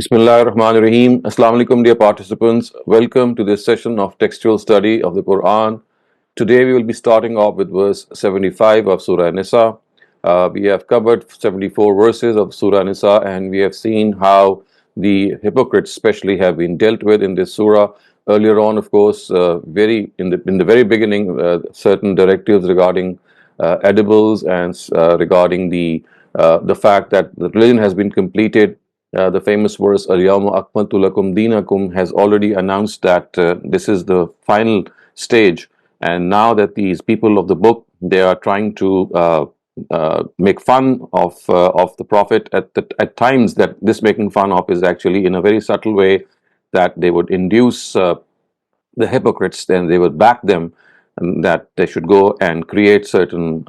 Bismillahir Rahmanir Rahim. Assalamu alaikum, dear participants. Welcome to this session of textual study of the Quran. Today we will be starting off with verse 75 of Surah Al Nisa. We have covered 74 verses of Surah Al Nisa, and we have seen how the hypocrites especially have been dealt with in this surah. Earlier on, of course, very in the very beginning, certain directives regarding edibles and regarding the fact that the religion has been completed. The famous verse "Al-Yawma akmaltu lakum dinakum" has already announced that this is the final stage, and now that these people of the book, they are trying to make fun of the Prophet at times. That this making fun of is actually in a very subtle way, that they would induce the hypocrites, then they would back them, and that they should go and create certain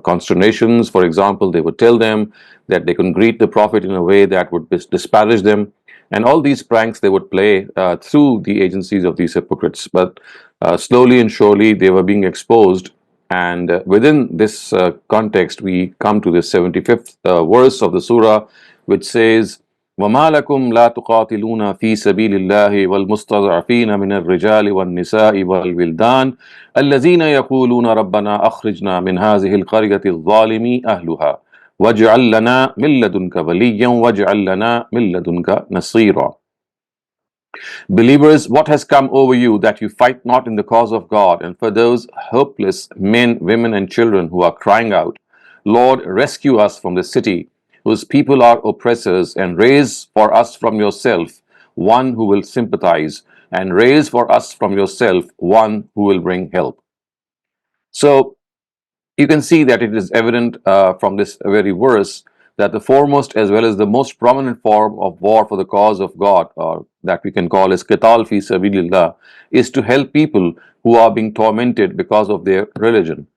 consternations. For example, they would tell them that they can greet the Prophet in a way that would disparage them, and all these pranks they would play through the agencies of these hypocrites. But slowly and surely they were being exposed, and within this context we come to this 75th verse of the surah, which says, وما لكم لا تقاتلون في سبيل الله والمستضعفين من الرجال والنساء والولدان الذين يقولون ربنا أخرجنا من هذه القرية الظالم أهلها واجعل لنا من لدنك وليا واجعل لنا من لدنك نصيرا. Believers, what has come over you that you fight not in the cause of God, and for those helpless men, women, and children who are crying out, Lord, rescue us from the city whose people are oppressors, and raise for us from yourself one who will sympathize, and raise for us from yourself one who will bring help. So you can see that it is evident from this very verse that the foremost as well as the most prominent form of war for the cause of God, or that we can call as qital fi sabilillah, is to help people who are being tormented because of their religion.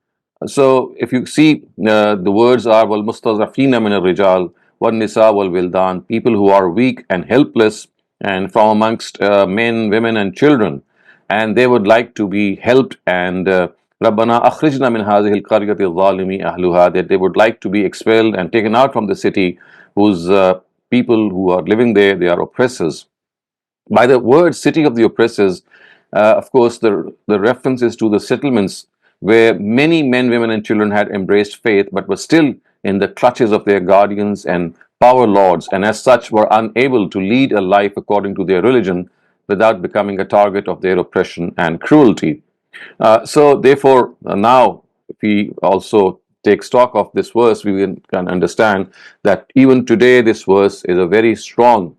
So if you see, the words are wal mustazafina min al-rijal wan nisa wal wildan, people who are weak and helpless, and from amongst men, women, and children, and they would like to be helped, and Rabbana akhrijna min hadhihi al-qaryati adh-dhalimi ahluha, that they would like to be expelled and taken out from the city whose people who are living there, they are oppressors. By the word city of the oppressors, of course, the reference is to the settlements where many men, women, and children had embraced faith but were still in the clutches of their guardians and power lords, and as such were unable to lead a life according to their religion without becoming a target of their oppression and cruelty. So, therefore, now if we also take stock of this verse, we can understand that even today this verse is a very strong,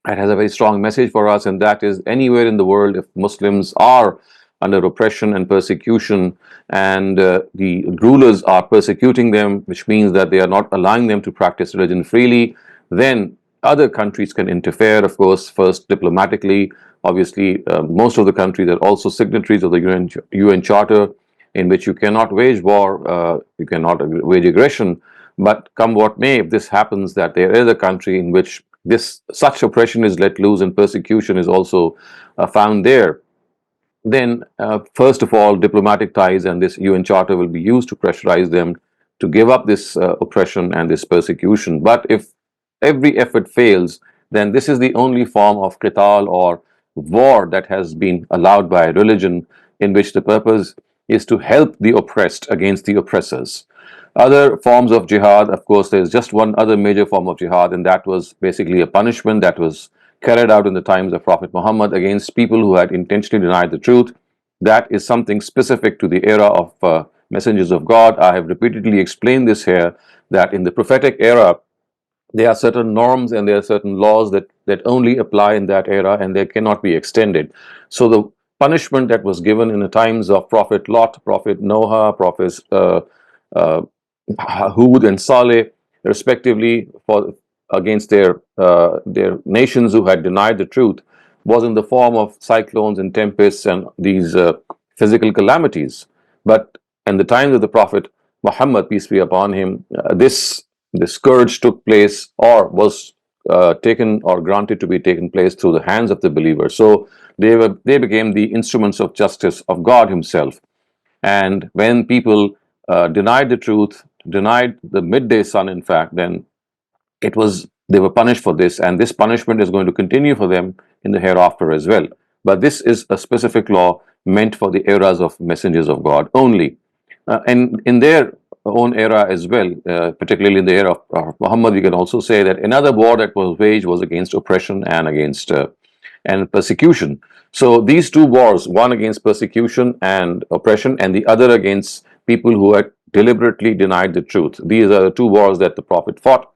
it has a very strong message for us, and that is anywhere in the world, if Muslims are under oppression and persecution, and the rulers are persecuting them, which means that they are not allowing them to practice religion freely, then other countries can interfere, of course, first diplomatically. Obviously, most of the countries are also signatories of the UN Charter, in which you cannot wage war, you cannot wage aggression. But come what may, if this happens, that there is a country in which this such oppression is let loose and persecution is also found there, then first of all, diplomatic ties and this UN Charter will be used to pressurize them to give up this oppression and this persecution. But if every effort fails, then this is the only form of qital or war that has been allowed by religion, in which the purpose is to help the oppressed against the oppressors. Other forms of jihad, of course, there's just one other major form of jihad, and that was basically a punishment that was carried out in the times of Prophet Muhammad against people who had intentionally denied the truth. That is something specific to the era of messengers of God. I have repeatedly explained this here, that in the prophetic era, there are certain norms and there are certain laws that only apply in that era, and they cannot be extended. So the punishment that was given in the times of Prophet Lot, Prophet Noah, Prophets uh, Hud and Saleh, respectively, for against their nations who had denied the truth, was in the form of cyclones and tempests and these physical calamities. But in the times of the Prophet Muhammad, peace be upon him, the scourge took place, or was taken or granted to be taken place through the hands of the believers. So they became the instruments of justice of God Himself. And when people denied the truth, denied the midday sun, in fact, then it was They were punished for this, and this punishment is going to continue for them in the hereafter as well. But this is a specific law meant for the eras of messengers of God only. And in their own era as well, particularly in the era of Muhammad, we can also say that another war that was waged was against oppression and against and persecution. So these two wars, one against persecution and oppression, and the other against people who had deliberately denied the truth. These are the two wars that the Prophet fought.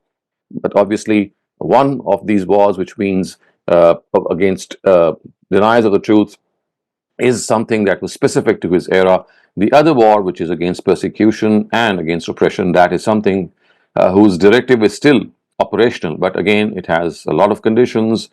But obviously, one of these wars, which means against deniers of the truth, is something that was specific to his era. The other war, which is against persecution and against oppression, that is something whose directive is still operational, but again, it has a lot of conditions.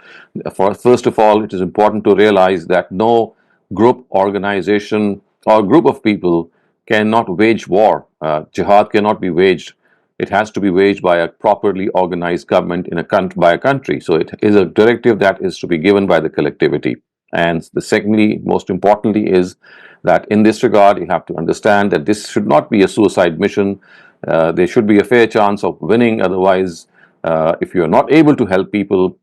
First of all, it is important to realize that no group, organization, or group of people cannot wage war. Jihad cannot be waged. It has to be waged by a properly organized government in by a country. So it is a directive that is to be given by the collectivity. And the secondly, most importantly, is that in this regard, you have to understand that this should not be a suicide mission. There should be a fair chance of winning. Otherwise, if you are not able to help people,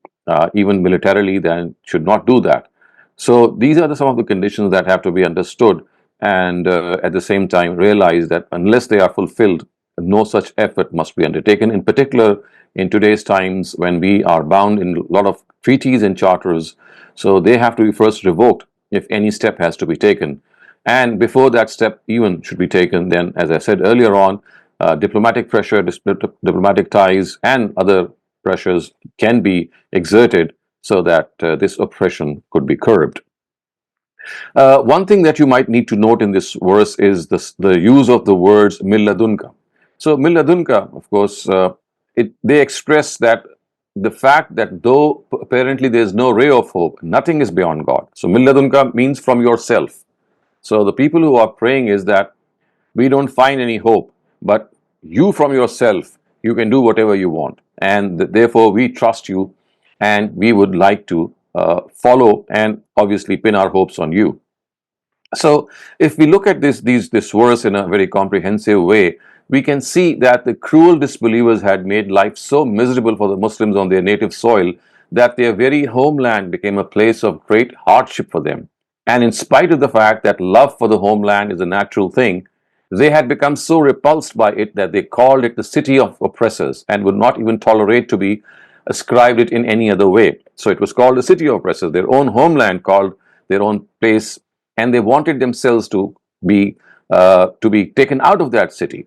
even militarily, then should not do that. So these are some of the conditions that have to be understood, and at the same time realize that unless they are fulfilled, no such effort must be undertaken. In particular, in today's times when we are bound in a lot of treaties and charters, so they have to be first revoked if any step has to be taken. And before that step even should be taken, then, as I said earlier on, diplomatic pressure, diplomatic ties, and other pressures can be exerted so that this oppression could be curbed. One thing that you might need to note in this verse is the use of the words milladunka. So milladunka, of course, they express that the fact that though apparently there is no ray of hope, nothing is beyond God. So milladunka means from yourself. So the people who are praying is that we don't find any hope, but you from yourself, you can do whatever you want. And therefore we trust you, and we would like to follow and obviously pin our hopes on you. So if we look at this verse in a very comprehensive way, we can see that the cruel disbelievers had made life so miserable for the Muslims on their native soil that their very homeland became a place of great hardship for them. And in spite of the fact that love for the homeland is a natural thing, they had become so repulsed by it that they called it the city of oppressors and would not even tolerate to be ascribed it in any other way. So it was called the city of oppressors, their own homeland called their own place, and they wanted themselves to be taken out of that city.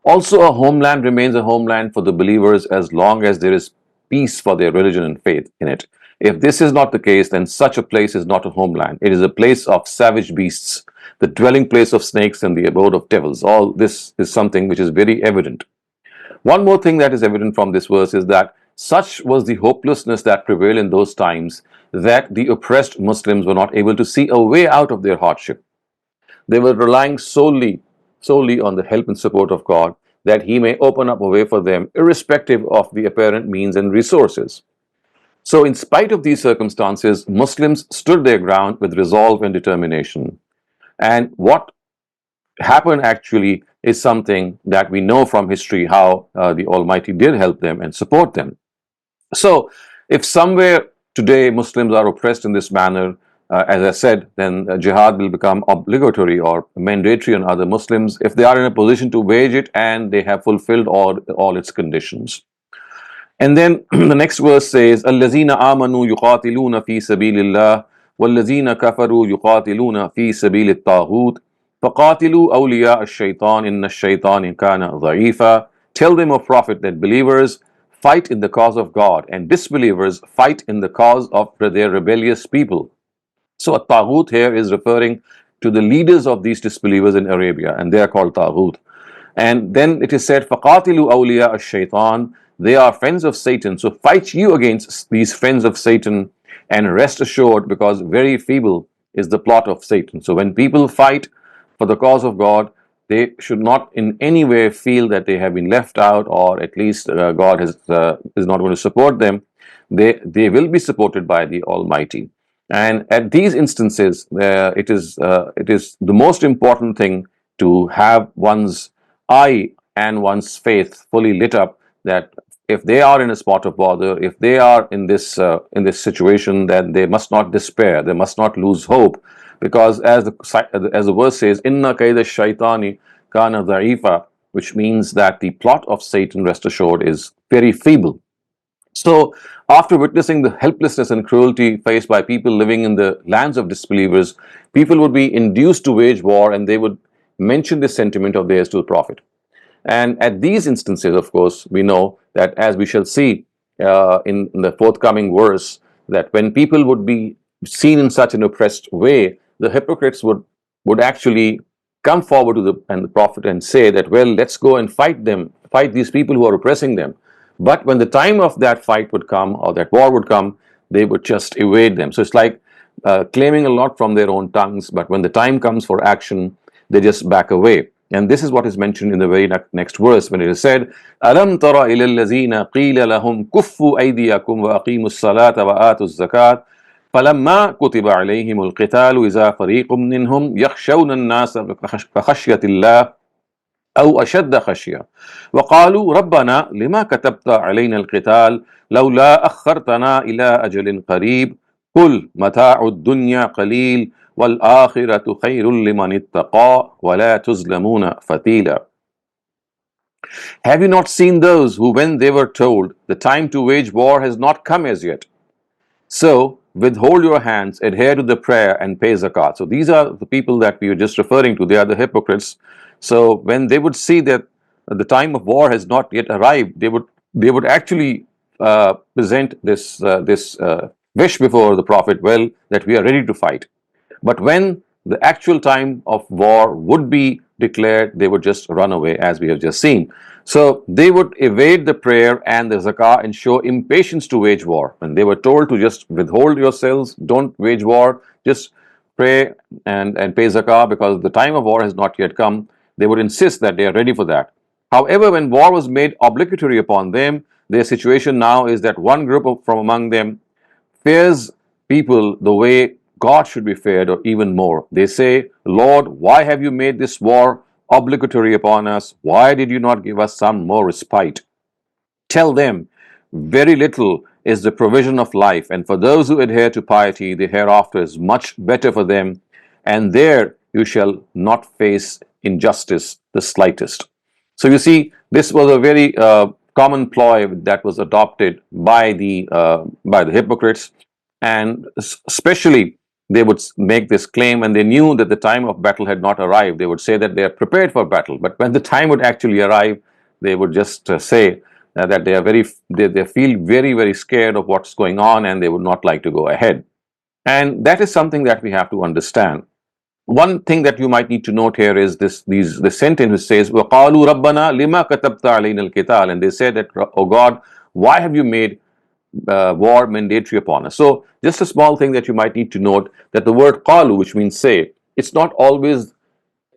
Also, a homeland remains a homeland for the believers as long as there is peace for their religion and faith in it. If this is not the case, then such a place is not a homeland. It is a place of savage beasts, the dwelling place of snakes and the abode of devils. All this is something which is very evident. One more thing that is evident from this verse is that such was the hopelessness that prevailed in those times that the oppressed Muslims were not able to see a way out of their hardship. They were relying solely on the help and support of God, that He may open up a way for them, irrespective of the apparent means and resources. So, in spite of these circumstances, Muslims stood their ground with resolve and determination. And what happened actually is something that we know from history, how the Almighty did help them and support them. So, if somewhere today Muslims are oppressed in this manner, as I said, then jihad will become obligatory or mandatory on other Muslims if they are in a position to wage it and they have fulfilled all its conditions. And then the next verse says, "Allazina amanu yuqatiluna fi sabilillah, wallazina kafaru yuqatiluna fi sabilit taghut, faqatilu awliya ash-shaytan inna ash-shaytan kana dha'ifa." Tell them, O Prophet, that believers fight in the cause of God and disbelievers fight in the cause of their rebellious people. So a taghut here is referring to the leaders of these disbelievers in Arabia, and they are called taghut. And then it is said, فَقَاتِلُوا أَوْلِيَاءَ الشَّيْطَانِ, they are friends of Satan. So fight you against these friends of Satan, and rest assured, because very feeble is the plot of Satan. So when people fight for the cause of God, they should not in any way feel that they have been left out, or at least God is not going to support them. They will be supported by the Almighty. And at these instances, it is the most important thing to have one's eye and one's faith fully lit up, that if they are in a spot of bother, if they are in this situation, then they must not despair, they must not lose hope, because as the verse says, "Inna kayda shaitani kana dha'ifa," which means that the plot of Satan, rest assured, is very feeble. So, after witnessing the helplessness and cruelty faced by people living in the lands of disbelievers, people would be induced to wage war, and they would mention this sentiment of theirs to the Prophet. And at these instances, of course, we know that, as we shall see in the forthcoming verse, that when people would be seen in such an oppressed way, the hypocrites would actually come forward to the Prophet and say that, well, let's go and fight them, fight these people who are oppressing them. But when the time of that fight would come, or that war would come, they would just evade them. So it's like claiming a lot from their own tongues, but when the time comes for action, they just back away. And this is what is mentioned in the very next verse, when it is said, "Alam tara ila allazina qila lahum kuffu aydiyakum wa aqimus salata wa atuz zakat فلما كتب عليهم القتال إذا فريق منهم يخشون الناس كخشية الله أو أشد خشية وقالوا ربنا لما كتبت علينا القتال لولا أخرتنا إلى أجل قريب قل متاع الدنيا قليل والآخرة خير لمن اتقى ولا تظلمون فتيلا." Have you not seen those who, when they were told, the time to wage war has not come as yet, so withhold your hands, adhere to the prayer, and pay zakat? So these are the people that we were just referring to. They are the hypocrites. So when they would see that the time of war has not yet arrived, they would actually present this wish before the Prophet, well, that we are ready to fight. But when the actual time of war would be declared, they would just run away, as we have just seen. So they would evade the prayer and the zakah and show impatience to wage war. When they were told to just withhold yourselves, don't wage war, just pray and pay zakah because the time of war has not yet come, they would insist that they are ready for that. However, when war was made obligatory upon them, their situation now is that one group from among them fears people the way God should be feared, or even more. They say, "Lord, why have you made this war obligatory upon us? Why did you not give us some more respite?" Tell them, very little is the provision of life, and for those who adhere to piety, the hereafter is much better for them, and there you shall not face injustice the slightest. So you see, this was a very common ploy that was adopted by the hypocrites, and especially they would make this claim when they knew that the time of battle had not arrived. They would say that they are prepared for battle, but when the time would actually arrive, they would just say that they feel very scared of what's going on, and they would not like to go ahead. And that is something that we have to understand. One thing that you might need to note here is the sentence which says, وَقَالُوا رَبَّنَا لِمَا كَتَبْتَ عَلَيْنَا الْقِتَالَ, and they said that, "Oh God, why have you made war mandatory upon us?" So just a small thing that you might need to note, that the word qalu, which means say, it's not always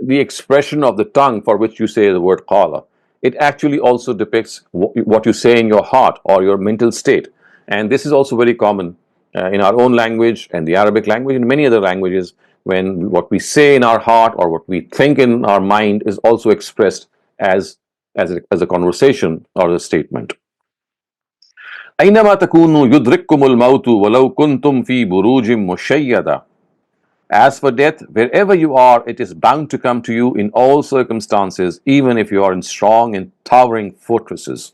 the expression of the tongue for which you say the word qala. It actually also depicts what you say in your heart or your mental state. And this is also very common in our own language and the Arabic language and many other languages, when what we say in our heart or what we think in our mind is also expressed as a conversation or a statement. أينما تكونوا يدرككم الموت ولو كنتم في بروج مشيدة. As for death, wherever you are, it is bound to come to you in all circumstances, even if you are in strong and towering fortresses.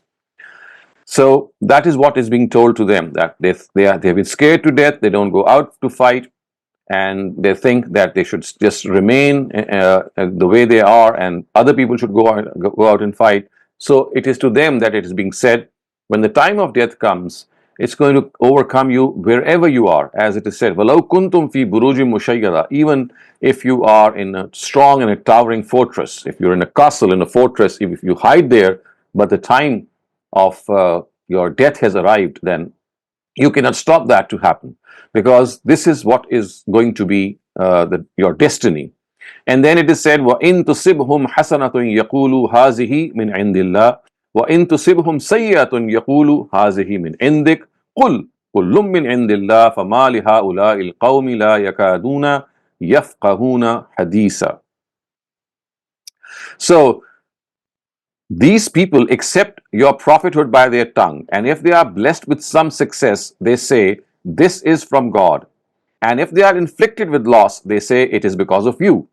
So that is what is being told to them, that they have been scared to death, they don't go out to fight, and they think that they should just remain the way they are, and other people should go out and fight. So it is to them that it is being said, when the time of death comes, it's going to overcome you wherever you are, as it is said, "Walau kuntum fi burujin mushayyada," even if you are in a strong and a towering fortress, if you're in a castle, in a fortress, if you hide there, but the time of your death has arrived, then you cannot stop that to happen, because this is what is going to be your destiny. And then it is said, وَإِن تُصِبْهُمْ حَسَنَةٌ يَقُولُوا هَذِهِ مِنْ عِنْدِ اللَّهِ وَإِن تُصِبْهُمْ سَيِّئَةٌ يَقُولُوا هَذِهِ مِنْ عِنْدِكَ قُلْ كُلٌّ مِنْ عِنْدِ اللَّهِ فَمَا لِهَؤُلَاءِ الْقَوْمِ لَا يَكَادُونَ يَفْقَهُونَ حَدِيثًا. So These people accept your prophethood by their tongue, and if they are blessed with some success, they say, this is from God. And if they are inflicted with loss, they say, it is because of you.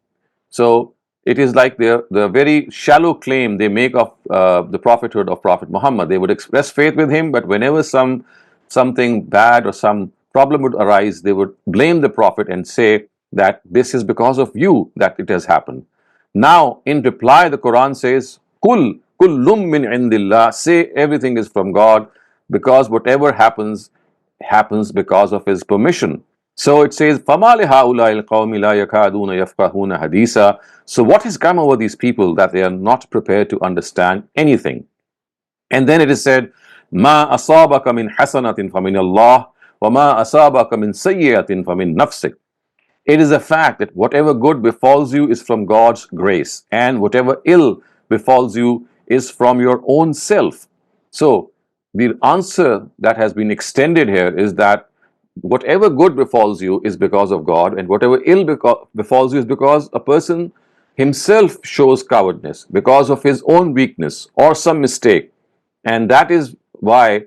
So it is like the very shallow claim they make of the prophethood of Prophet Muhammad. They would express faith with him, but whenever something bad or some problem would arise, they would blame the Prophet and say that this is because of you that it has happened. Now, in reply, the Quran says, Kul kullum min indillah, say everything is from God, because whatever happens, happens because of His permission. So it says, فَمَا لِهَؤُلَاءِ الْقَوْمِ لَا يَكَادُونَ يَفْقَهُونَ حَدِيثًا. So what has come over these people that they are not prepared to understand anything? And then it is said, مَا أَصَابَكَ مِنْ حَسَنَةٍ فَمِنَ اللَّهِ وَمَا أَصَابَكَ مِنْ سَيِّئَةٍ فَمِنْ نَفْسِكَ. It is a fact that whatever good befalls you is from God's grace, and whatever ill befalls you is from your own self. So, the answer that has been extended here is that whatever good befalls you is because of God, and whatever ill befalls you is because a person himself shows cowardness, because of his own weakness or some mistake. And that is why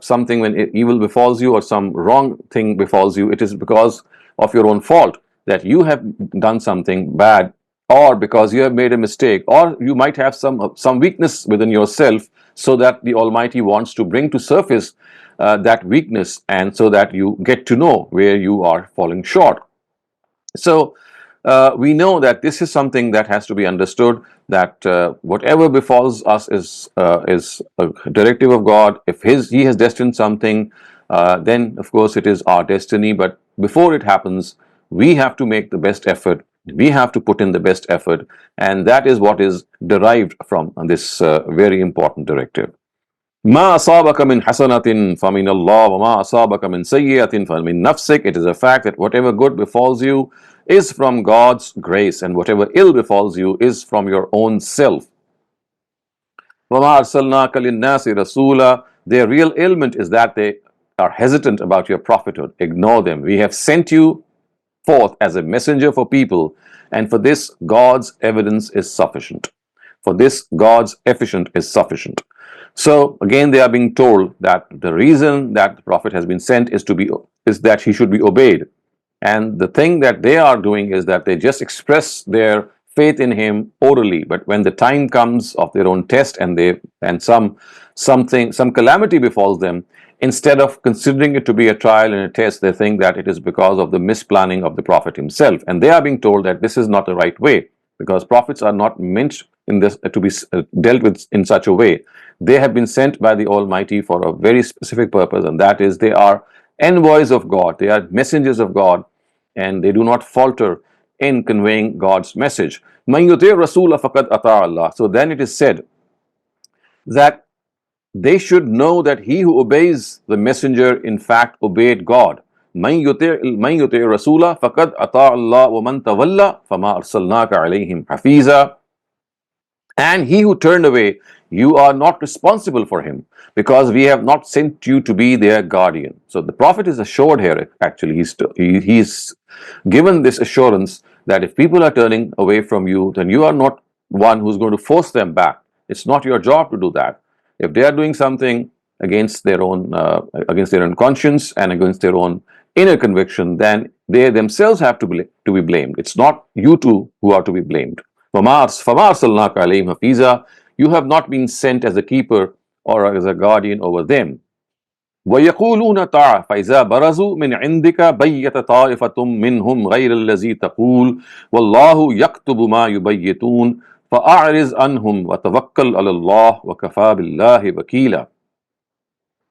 something, when evil befalls you or some wrong thing befalls you, it is because of your own fault, that you have done something bad, or because you have made a mistake, or you might have some weakness within yourself, so that the Almighty wants to bring to surface that weakness, and so that you get to know where you are falling short. So we know that this is something that has to be understood, that whatever befalls us is a directive of God. If He has destined something, then of course it is our destiny. But before it happens, we have to make the best effort. We have to put in the best effort, and that is what is derived from this very important directive. ما أصابك من حسنة فمن الله وما أصابك من سيئة فمن نفسك. It is a fact that whatever good befalls you is from God's grace, and whatever ill befalls you is from your own self. وما أرسلناك للناس رسولا. Their real ailment is that they are hesitant about your prophethood. Ignore them. We have sent you forth as a messenger for people, and for this God's evidence is sufficient. For this God's efficient is sufficient. So again, they are being told that the reason that the Prophet has been sent is that he should be obeyed. And the thing that they are doing is that they just express their faith in him orally, but when the time comes of their own test, and some calamity befalls them, instead of considering it to be a trial and a test, they think that it is because of the misplanning of the Prophet himself. And they are being told that this is not the right way, because prophets are not meant in this to be dealt with in such a way. They have been sent by the Almighty for a very specific purpose, and that is they are envoys of God, they are messengers of God, and they do not falter in conveying God's message. Man yuti' rasula faqad ata Allah. So then it is said that they should know that he who obeys the messenger in fact obeyed God. Man yuti' rasula faqad ata Allah wa man tawalla fama arsalnaka alayhim hafiza. And he who turned away, you are not responsible for him, because we have not sent you to be their guardian. So the Prophet is assured here, actually, he's given this assurance that if people are turning away from you, then you are not one who's going to force them back. It's not your job to do that. If they are doing something against their own conscience and against their own inner conviction, then they themselves have to be blamed. It's not you two who are to be blamed. فَمَا أَرْسَلْنَاكَ عَلَيْهِمْ حَفِيظًا. You have not been sent as a keeper or as a guardian over them. وَيَقُولُونَ طَاعَةً فَإِذَا بَرَزُوا مِنْ عِنْدِكَ بَيَّتَ طَائِفَةٌ مِّنْهُمْ غَيْرَ الَّذِي تَقُولُ وَاللَّهُ يَكْتُبُ مَا يُبَيِّتُونَ فَأَعْرِضْ عَنْهُمْ وَتَوَكَّلْ عَلَى اللَّهِ وَكَفَى بِاللَّهِ وَكِيلًا.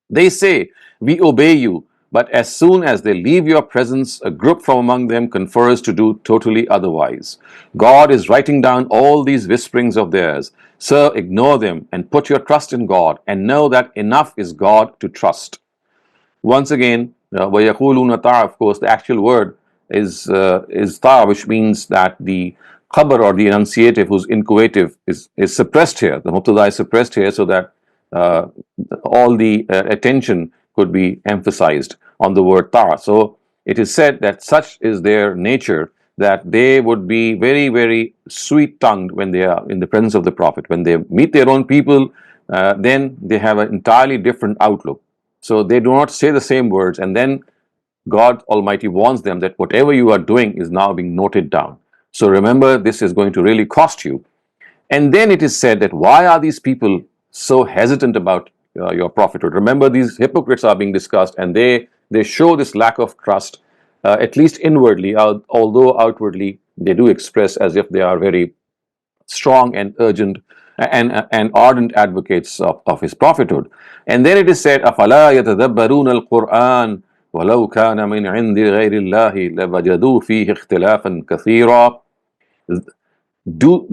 They say, we obey you, but as soon as they leave your presence, a group from among them confers to do totally otherwise. God is writing down all these whisperings of theirs. So ignore them and put your trust in God, and know that enough is God to trust. Once again, وَيَقُولُونَ طَاعَةً, of course, the actual word is ta', which means that the khabar, or the enunciative whose inchoative is suppressed here. The mubtada is suppressed here, so that uh, all the attention could be emphasized on the word ta'. So it is said that such is their nature, that they would be very, very sweet-tongued when they are in the presence of the Prophet. When they meet their own people, then they have an entirely different outlook. So they do not say the same words, and then God Almighty warns them that whatever you are doing is now being noted down. So remember, this is going to really cost you. And then it is said that why are these people so hesitant about your prophethood? Remember, these hypocrites are being discussed, and they show this lack of trust, at least inwardly, although outwardly they do express as if they are very strong and urgent and ardent advocates of his prophethood. And then it is said, أَفَلَا يَتَدَبَّرُونَ الْقُرْآنَ وَلَوْ كَانَ مِنْ عِنْدِ غَيْرِ اللَّهِ لَوَجَدُوا فِيهِ اخْتِلَافًا كَثِيرًا. Do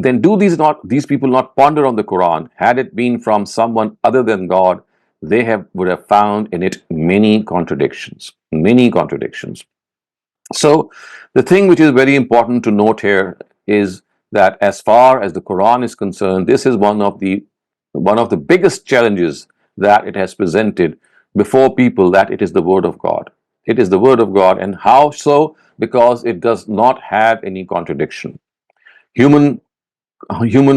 these people not ponder on the Quran? Had it been from someone other than God, they would have found in it many contradictions. Many contradictions. So the thing which is very important to note here is that as far as the Quran is concerned, this is one of the biggest challenges that it has presented before people, that it is the word of God. It is the word of God. And how so? Because it does not have any contradiction. Human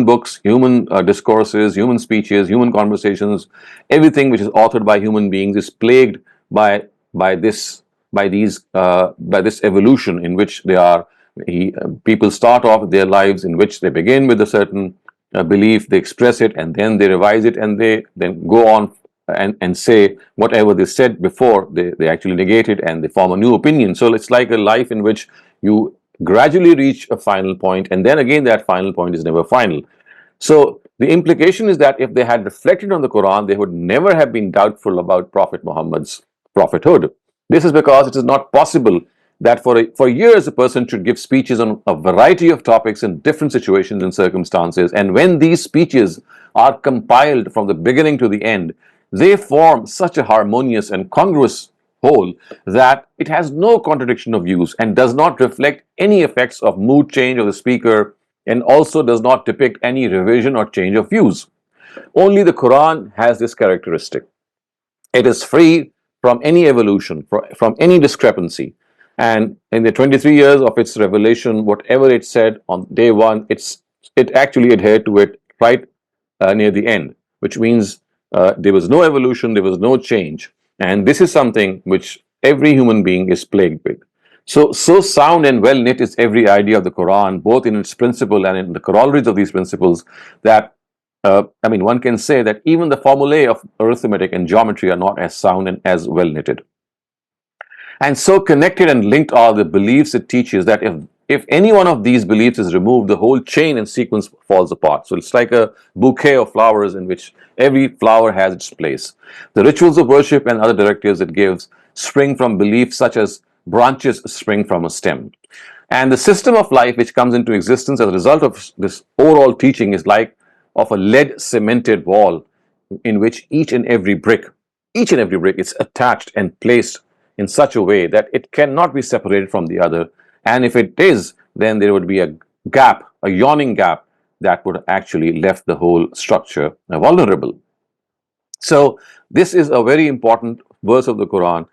books, human discourses, human speeches, human conversations, everything which is authored by human beings is plagued by this by this evolution in which people start off their lives in which they begin with a certain belief, they express it, and then they revise it, and they then go on and say whatever they said before, they actually negate it and they form a new opinion. So it's like a life in which you gradually reach a final point, and then again that final point is never final. So the implication is that if they had reflected on the Quran, they would never have been doubtful about Prophet Muhammad's prophethood. This is because it is not possible that for years a person should give speeches on a variety of topics in different situations and circumstances, and when these speeches are compiled from the beginning to the end, they form such a harmonious and congruous whole that it has no contradiction of views and does not reflect any effects of mood change of the speaker, and also does not depict any revision or change of views. Only the Quran has this characteristic. It is free from any evolution, from any discrepancy. And in the 23 years of its revelation, whatever it said on day one, it actually adhered to it right near the end, which means there was no evolution, there was no change. And this is something which every human being is plagued with. So sound and well knit is every idea of the Quran, both in its principle and in the corollaries of these principles, that one can say that even the formulae of arithmetic and geometry are not as sound and as well knitted. And so connected and linked are the beliefs it teaches that if any one of these beliefs is removed, the whole chain and sequence falls apart. So it's like a bouquet of flowers in which every flower has its place. The rituals of worship and other directives it gives spring from beliefs such as branches spring from a stem. And the system of life which comes into existence as a result of this overall teaching is like of a lead cemented wall in which each and every brick is attached and placed in such a way that it cannot be separated from the other. And if it is, then there would be a gap, a yawning gap, that would actually left the whole structure vulnerable. So this is a very important verse of the Quran,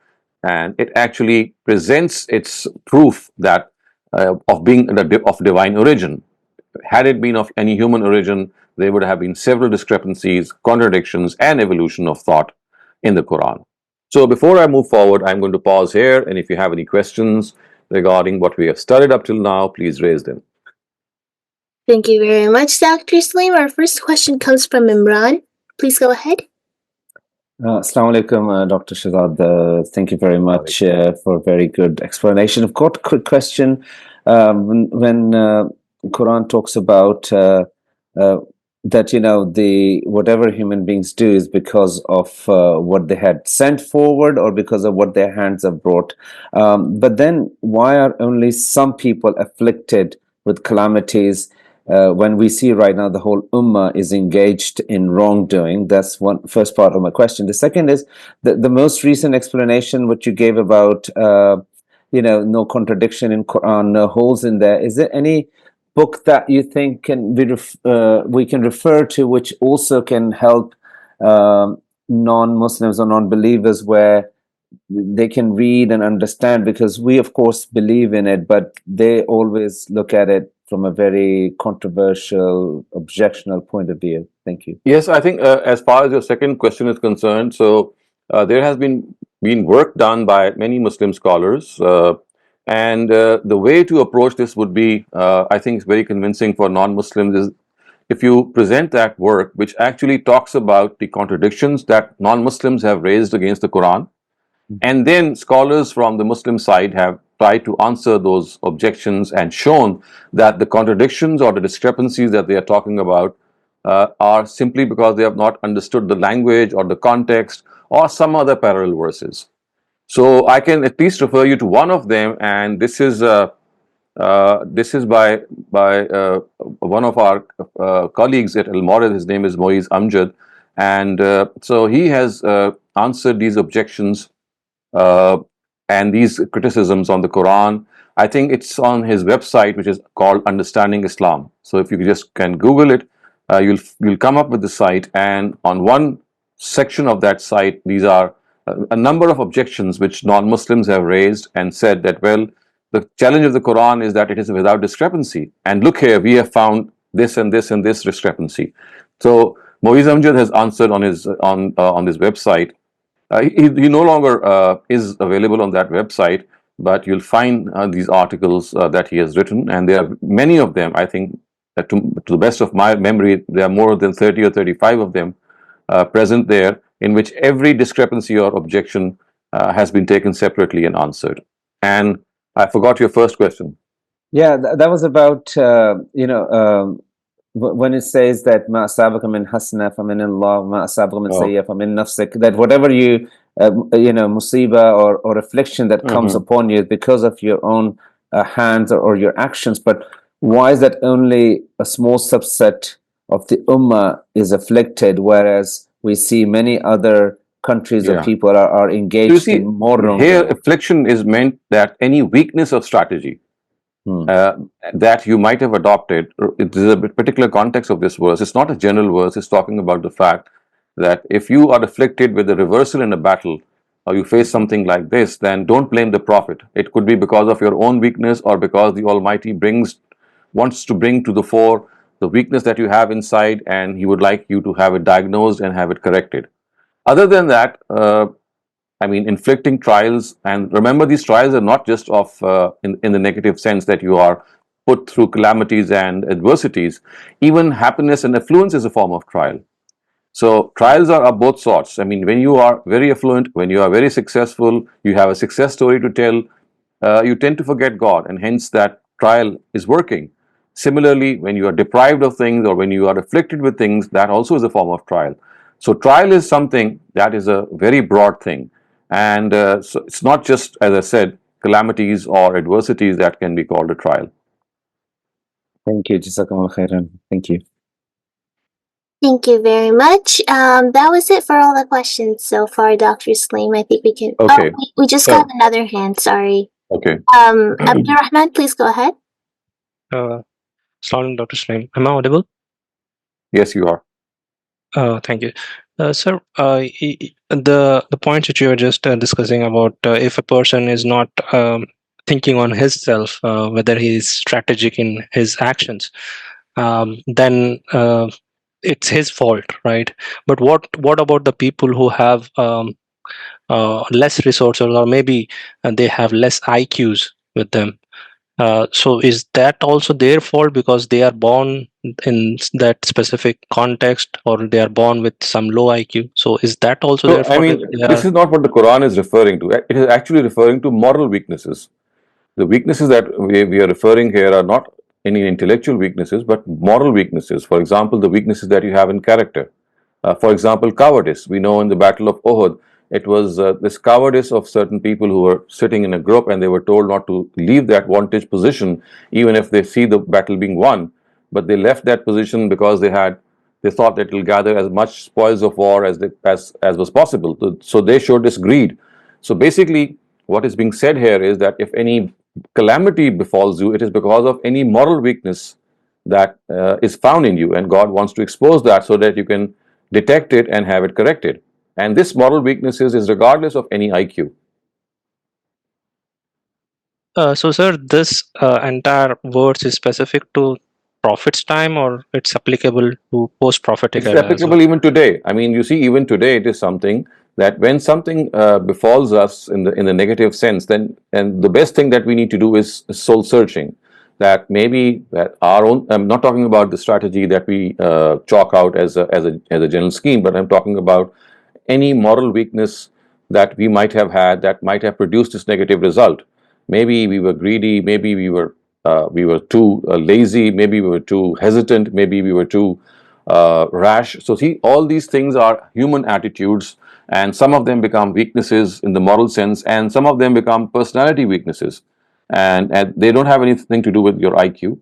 and it actually presents its proof that of being of divine origin. Had it been of any human origin, there would have been several discrepancies, contradictions, and evolution of thought in the Quran. So before I move forward, I'm going to pause here, and if you have any questions regarding what we have studied up till now, please raise them. Thank you very much, Dr. Saleem. Our first question comes from Imran. Please go ahead. Assalamu alaikum, Dr. Shehzad. Thank you very much for a very good explanation. I've got a quick question. When Quran talks about that, the whatever human beings do is because of what they had sent forward or because of what their hands have brought. But then why are only some people afflicted with calamities when we see right now the whole ummah is engaged in wrongdoing? That's one first part of my question. The second is the most recent explanation what you gave about no contradiction in Quran, no holes in there. Is there any book that you think we can refer to which also can help non-Muslims or non-believers, where they can read and understand, because we of course believe in it, but they always look at it from a very controversial, objectional point of view? Thank you. Yes, I think as far as your second question is concerned, so there has been work done by many Muslim scholars, and the way to approach this would be, I think, it's very convincing for non-Muslims, is if you present that work, which actually talks about the contradictions that non-Muslims have raised against the Quran, and then scholars from the Muslim side have tried to answer those objections and shown that the contradictions or the discrepancies that they are talking about are simply because they have not understood the language or the context or some other parallel verses. So I can at least refer you to one of them, and this is by one of our colleagues at Al Mawrid. His name is Moiz Amjad, and so he has answered these objections uh, and these criticisms on the Quran. I think it's on his website, which is called Understanding Islam. So if you just can Google it, you'll come up with the site. And on one section of that site, these are a number of objections which non-Muslims have raised and said that, well, the challenge of the Quran is that it is without discrepancy. And look here, we have found this and this and this discrepancy. So Moiz Amjad has answered on his on this website. He no longer is available on that website, but you'll find these articles that he has written, and there are many of them. I think that to the best of my memory, there are more than 30 or 35 of them present there, in which every discrepancy or objection has been taken separately and answered. And I forgot your first question. Yeah, that was about when it says that ma asabaka min hasana fa min Allah, ma asabaka min sayyi'a fa min nafsik, that whatever you musiba or affliction that comes upon you because of your own hands or your actions. But why is that only a small subset of the ummah is afflicted, whereas we see many other countries or people are engaged in more wrongdoing? Here, affliction is meant that any weakness of strategy that you might have adopted. It is a particular context of this verse. It's not a general verse. It's talking about the fact that if you are afflicted with a reversal in a battle, or you face something like this, then don't blame the Prophet. It could be because of your own weakness, or because the Almighty wants to bring to the fore the weakness that you have inside, and He would like you to have it diagnosed and have it corrected. Other than that, I mean, inflicting trials, and remember, these trials are not just of in the negative sense that you are put through calamities and adversities. Even happiness and affluence is a form of trial. So trials are of both sorts. I mean, when you are very affluent, when you are very successful, you have a success story to tell, you tend to forget God, and hence that trial is working. Similarly, when you are deprived of things, or when you are afflicted with things, that also is a form of trial. So trial is something that is a very broad thing. And so it's not just, as I said, calamities or adversities that can be called a trial. Thank you. Jazakumullah khairan. Thank you. Thank you very much. That was it for all the questions so far, Dr. Saleem. I think we can. Okay. Oh, we just got another hand. Sorry. Okay. Abdurrahman, please go ahead. Assalamualaikum, Dr. Saleem. Am I audible? Yes, you are. Thank you. Sir, the points that you were just discussing about if a person is not thinking on himself, whether he is strategic in his actions, then it's his fault, right? But what about the people who have less resources, or maybe they have less IQs with them? So is that also their fault because they are born in that specific context, or they are born with some low IQ? So is that also their fault? I mean, this is not what the Quran is referring to. It is actually referring to moral weaknesses. The weaknesses that we are referring here are not any intellectual weaknesses, but moral weaknesses. For example, the weaknesses that you have in character. For example, cowardice. We know in the Battle of Uhud, it was this cowardice of certain people who were sitting in a group, and they were told not to leave that vantage position even if they see the battle being won. But they left that position because they thought that it will gather as much spoils of war as was possible. So they showed this greed. So basically, what is being said here is that if any calamity befalls you, it is because of any moral weakness that is found in you, and God wants to expose that so that you can detect it and have it corrected. And this moral weakness is regardless of any IQ. So, sir, this entire verse is specific to Prophet's time, or it's applicable to post-prophetic It's era as well? applicable even today. I mean, you see, even today, it is something that when something befalls us in the negative sense, then and the best thing that we need to do is soul searching. That maybe that our own. I'm not talking about the strategy that we chalk out as a general scheme, but I'm talking about any moral weakness that we might have had that might have produced this negative result. Maybe we were greedy. Maybe we were too lazy. Maybe we were too hesitant. Maybe we were too rash. So see, all these things are human attitudes, and some of them become weaknesses in the moral sense, and some of them become personality weaknesses, and they don't have anything to do with your IQ.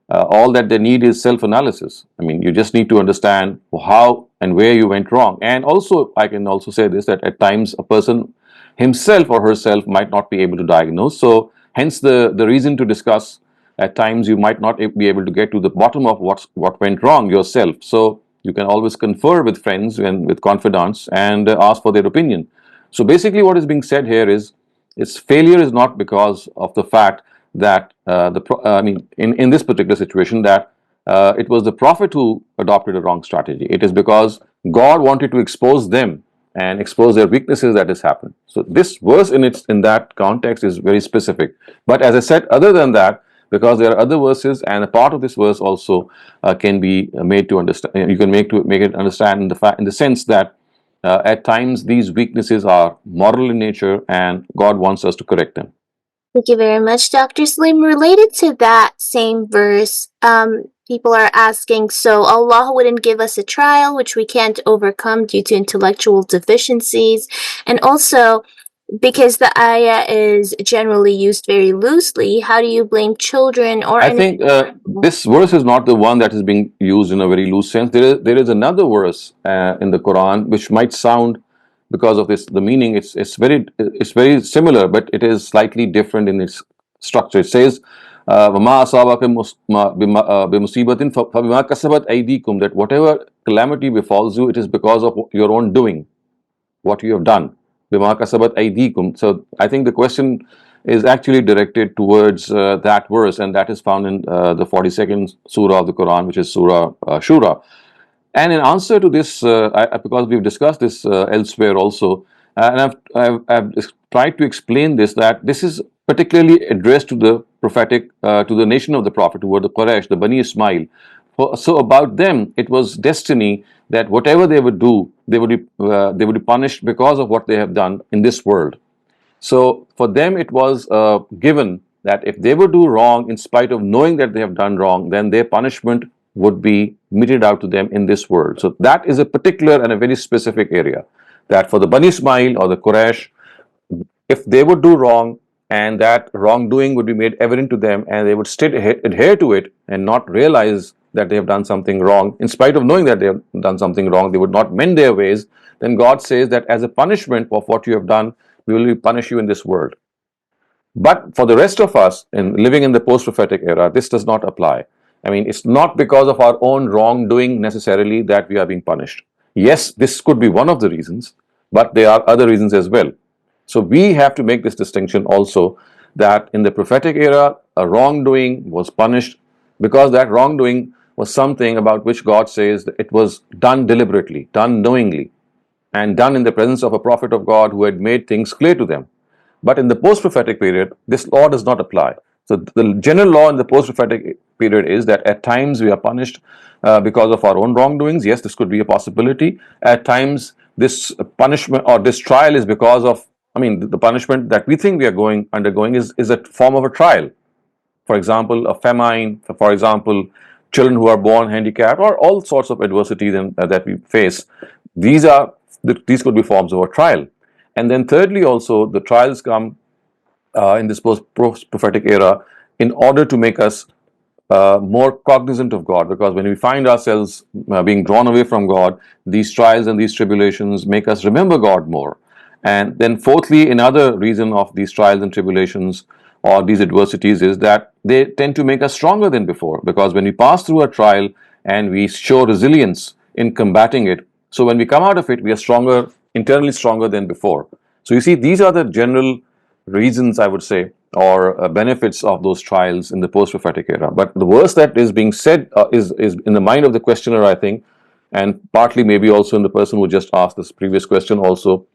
All that they need is self-analysis. I mean, you just need to understand how and where you went wrong. And also, I can also say this, that at times a person himself or herself might not be able to diagnose. So hence the reason to discuss. At times you might not be able to get to the bottom of what went wrong yourself. So you can always confer with friends and with confidants and ask for their opinion. So basically what is being said here is its failure is not because of the fact that I mean, in this particular situation, that it was the prophet who adopted a wrong strategy. It is because God wanted to expose them and expose their weaknesses that has happened. So this verse in that context is very specific. But as I said, other than that, because there are other verses, and a part of this verse also can be made to understand. You can make it understand in the sense that at times these weaknesses are moral in nature, and God wants us to correct them. Thank you very much, Dr. Saleem. Related to that same verse, people are asking, so Allah wouldn't give us a trial which we can't overcome due to intellectual deficiencies, and also because the ayah is generally used very loosely, how do you blame children or I any? think this verse is not the one that is being used in a very loose sense. There is another verse in the Quran which might sound, because of the meaning, it's very similar, but it is slightly different in its structure. It says, "وَمَا أَصَابَكَ بِمُصِيبَةٍ فَبِمَا كَسَبَتْ أَيْدِيكُمْ," that whatever calamity befalls you, it is because of your own doing, what you have done. Bima kasabat aydikum. So I think the question is actually directed towards that verse, and that is found in the 42nd surah of the Quran, which is Surah Shura. And in answer to this, because we've discussed this elsewhere also, and I've tried to explain this, that this is particularly addressed to the prophetic, to the nation of the Prophet, who were the Quraysh, the Bani Ismail. So about them, it was destiny that whatever they would do, they would be punished because of what they have done in this world. So for them, it was given that if they would do wrong, in spite of knowing that they have done wrong, then their punishment would be meted out to them in this world. So that is a particular and a very specific area, that for the Bani Ismail or the Quraysh, if they would do wrong and that wrongdoing would be made evident to them, and they would still adhere to it and not realize that they have done something wrong, in spite of knowing that they have done something wrong, they would not mend their ways, then God says that as a punishment of what you have done, we will punish you in this world. But for the rest of us in living in the post-prophetic era, this does not apply. I mean, it's not because of our own wrongdoing necessarily that we are being punished. Yes, this could be one of the reasons, but there are other reasons as well. So we have to make this distinction also, that in the prophetic era, a wrongdoing was punished because that wrongdoing was something about which God says that it was done deliberately, done knowingly, and done in the presence of a prophet of God who had made things clear to them. But in the post-prophetic period, this law does not apply. So the general law in the post-prophetic period is that at times we are punished because of our own wrongdoings. Yes, this could be a possibility. At times, this punishment or this trial is because of, I mean, the punishment that we think we are undergoing is a form of a trial. For example, a famine, for example, children who are born handicapped, or all sorts of adversities that we face. These could be forms of a trial. And then thirdly, also, the trials come in this post-prophetic era in order to make us more cognizant of God, because when we find ourselves being drawn away from God, these trials and these tribulations make us remember God more. And then fourthly, another reason of these trials and tribulations or these adversities is that they tend to make us stronger than before, because when we pass through a trial and we show resilience in combating it, so when we come out of it, we are stronger, internally stronger than before. So you see, these are the general reasons, I would say, or benefits of those trials in the post-prophetic era. But the verse that is being said is in the mind of the questioner, I think, and partly maybe also in the person who just asked this previous question also,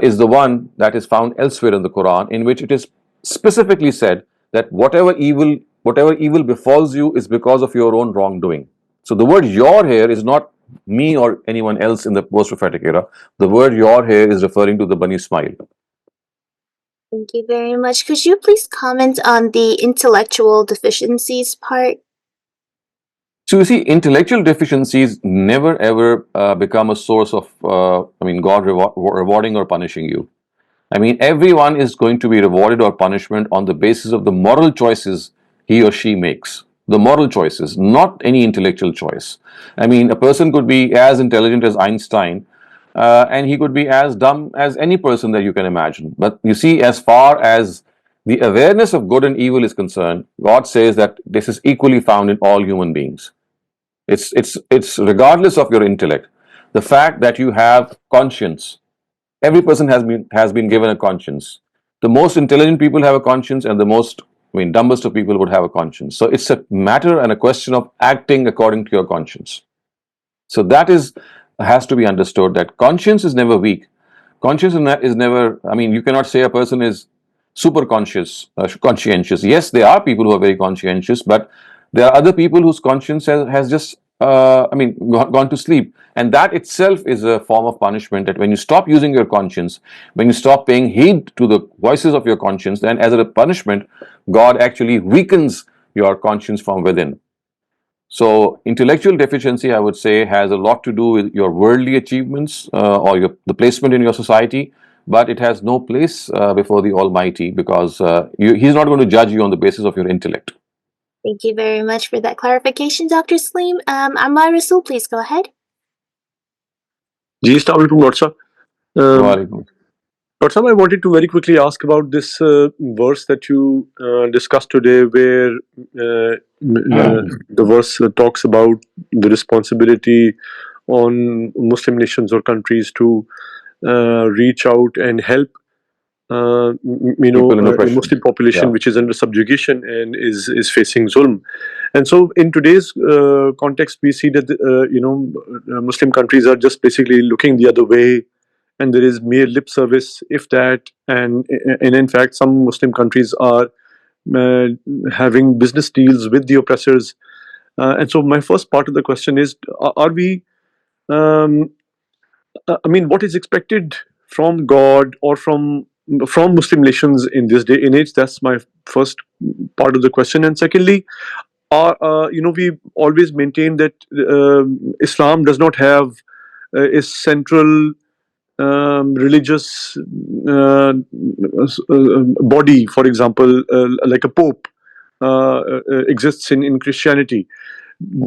is the one that is found elsewhere in the Quran, in which it is specifically said that whatever evil befalls you is because of your own wrongdoing. So the word your here is not me or anyone else in the post-prophetic era. The word your here is referring to the Bani Ismail. Thank you very much. Could you please comment on the intellectual deficiencies part? So you see, intellectual deficiencies never ever become a source of, God rewarding or punishing you. I mean, everyone is going to be rewarded or punishment on the basis of the moral choices he or she makes. The moral choices, not any intellectual choice. I mean, a person could be as intelligent as Einstein, and he could be as dumb as any person that you can imagine. But you see, as far as the awareness of good and evil is concerned, God says that this is equally found in all human beings. It's regardless of your intellect. The fact that you have conscience. Every person has been given a conscience. The most intelligent people have a conscience, and the most, dumbest of people would have a conscience. So it's a matter and a question of acting according to your conscience. So that has to be understood, that conscience is never weak. Conscience is never. I mean, you cannot say a person is super conscientious. Yes, there are people who are very conscientious, but there are other people whose conscience has just gone to sleep, and that itself is a form of punishment. That when you stop using your conscience, when you stop paying heed to the voices of your conscience, then as a punishment, God actually weakens your conscience from within. So intellectual deficiency, I would say, has a lot to do with your worldly achievements or the placement in your society, but it has no place before the Almighty, because He's not going to judge you on the basis of your intellect. Thank you very much for that clarification, Dr. Saleem. Ammar Rasul, please go ahead. Ji, Assalamu alaikum, Dr. Sahab. Walaikum. Dr. Sahab, I wanted to very quickly ask about this verse that you discussed today, where the verse talks about the responsibility on Muslim nations or countries to reach out and help People in a oppression. Muslim population Yeah. which is under subjugation and is facing zulm. And so in today's context, we see that Muslim countries are just basically looking the other way, and there is mere lip service, if that. And in fact, some Muslim countries are having business deals with the oppressors. And so my first part of the question is, are we what is expected from God or from Muslim nations in this day and age? That's my first part of the question. And secondly, we always maintain that Islam does not have a central religious body, for example, like a pope exists in Christianity.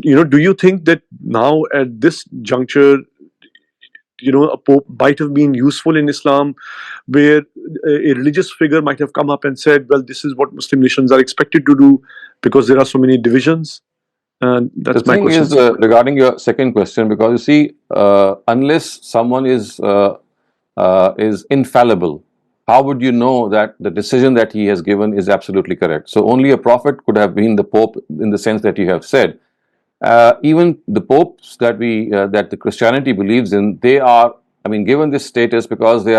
Do you think that now at this juncture, a pope might have been useful in Islam, where a religious figure might have come up and said, well, this is what Muslim nations are expected to do because there are so many divisions? And that's The my thing question. is, regarding your second question, because you see, unless someone is infallible, how would you know that the decision that he has given is absolutely correct? So only a prophet could have been the pope in the sense that you have said. Even the popes that the Christianity believes in, they are, given this status because they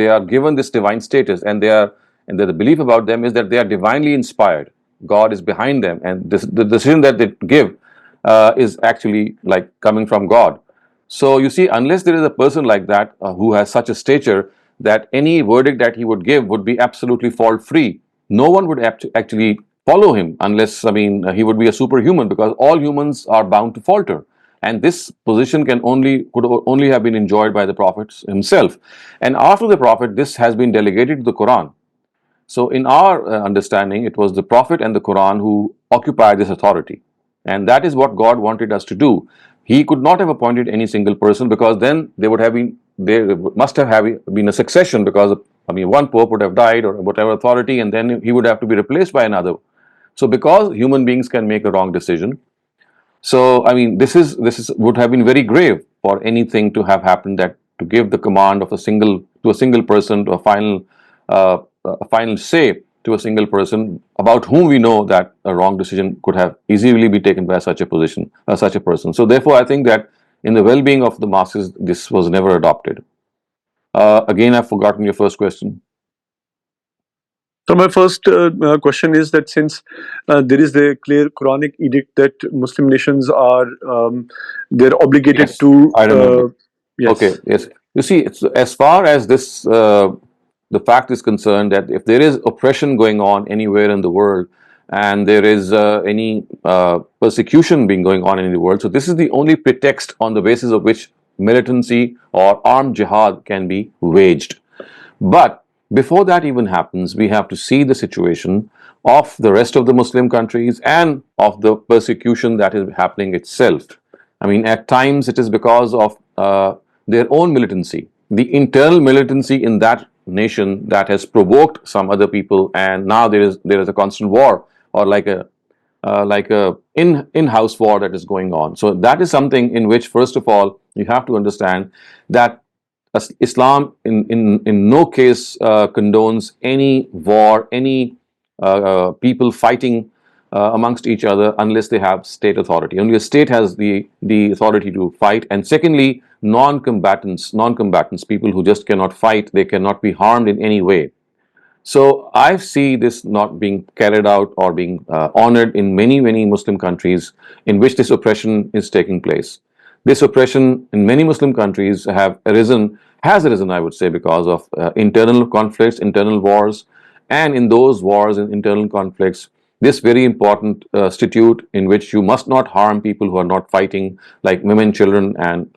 are given this divine status, and the belief about them is that they are divinely inspired. God is behind them, and the decision that they give is actually like coming from God. So you see, unless there is a person like that who has such a stature that any verdict that he would give would be absolutely fault free, no one would actually follow him, unless he would be a superhuman, because all humans are bound to falter, and this position could only have been enjoyed by the Prophet himself. And after the Prophet, this has been delegated to the Quran. So in our understanding, it was the Prophet and the Quran who occupied this authority, and that is what God wanted us to do. He could not have appointed any single person, because then there must have been a succession, because one pope would have died or whatever authority, and then he would have to be replaced by another. So because human beings can make a wrong decision, so this would have been very grave for anything to have happened, that to give the command of a single person to a final say to a single person about whom we know that a wrong decision could have easily be taken by such a person. So therefore, I think that in the well-being of the masses, this was never adopted. Again, I've forgotten your first question. So my first question is that since there is the clear Quranic edict that Muslim nations are they're obligated Yes, to I remember. yes. Okay, yes. You see, as far as this, the fact is concerned that if there is oppression going on anywhere in the world and there is any persecution being going on in the world, so this is the only pretext on the basis of which militancy or armed jihad can be waged. But before that even happens, we have to see the situation of the rest of the Muslim countries and of the persecution that is happening itself. I mean, at times it is because of their own militancy, the internal militancy in that nation that has provoked some other people, and now there is a constant war, or like a in-house war that is going on. So that is something in which, first of all, you have to understand that Islam in no case condones any war, any people fighting amongst each other unless they have state authority. Only a state has the authority to fight. And secondly, non-combatants, people who just cannot fight, they cannot be harmed in any way. So I see this not being carried out or being honored in many Muslim countries in which this oppression is taking place. This oppression in many Muslim countries has arisen, I would say, because of internal conflicts, internal wars, and in those wars and internal conflicts, this very important statute in which you must not harm people who are not fighting, like women, children, and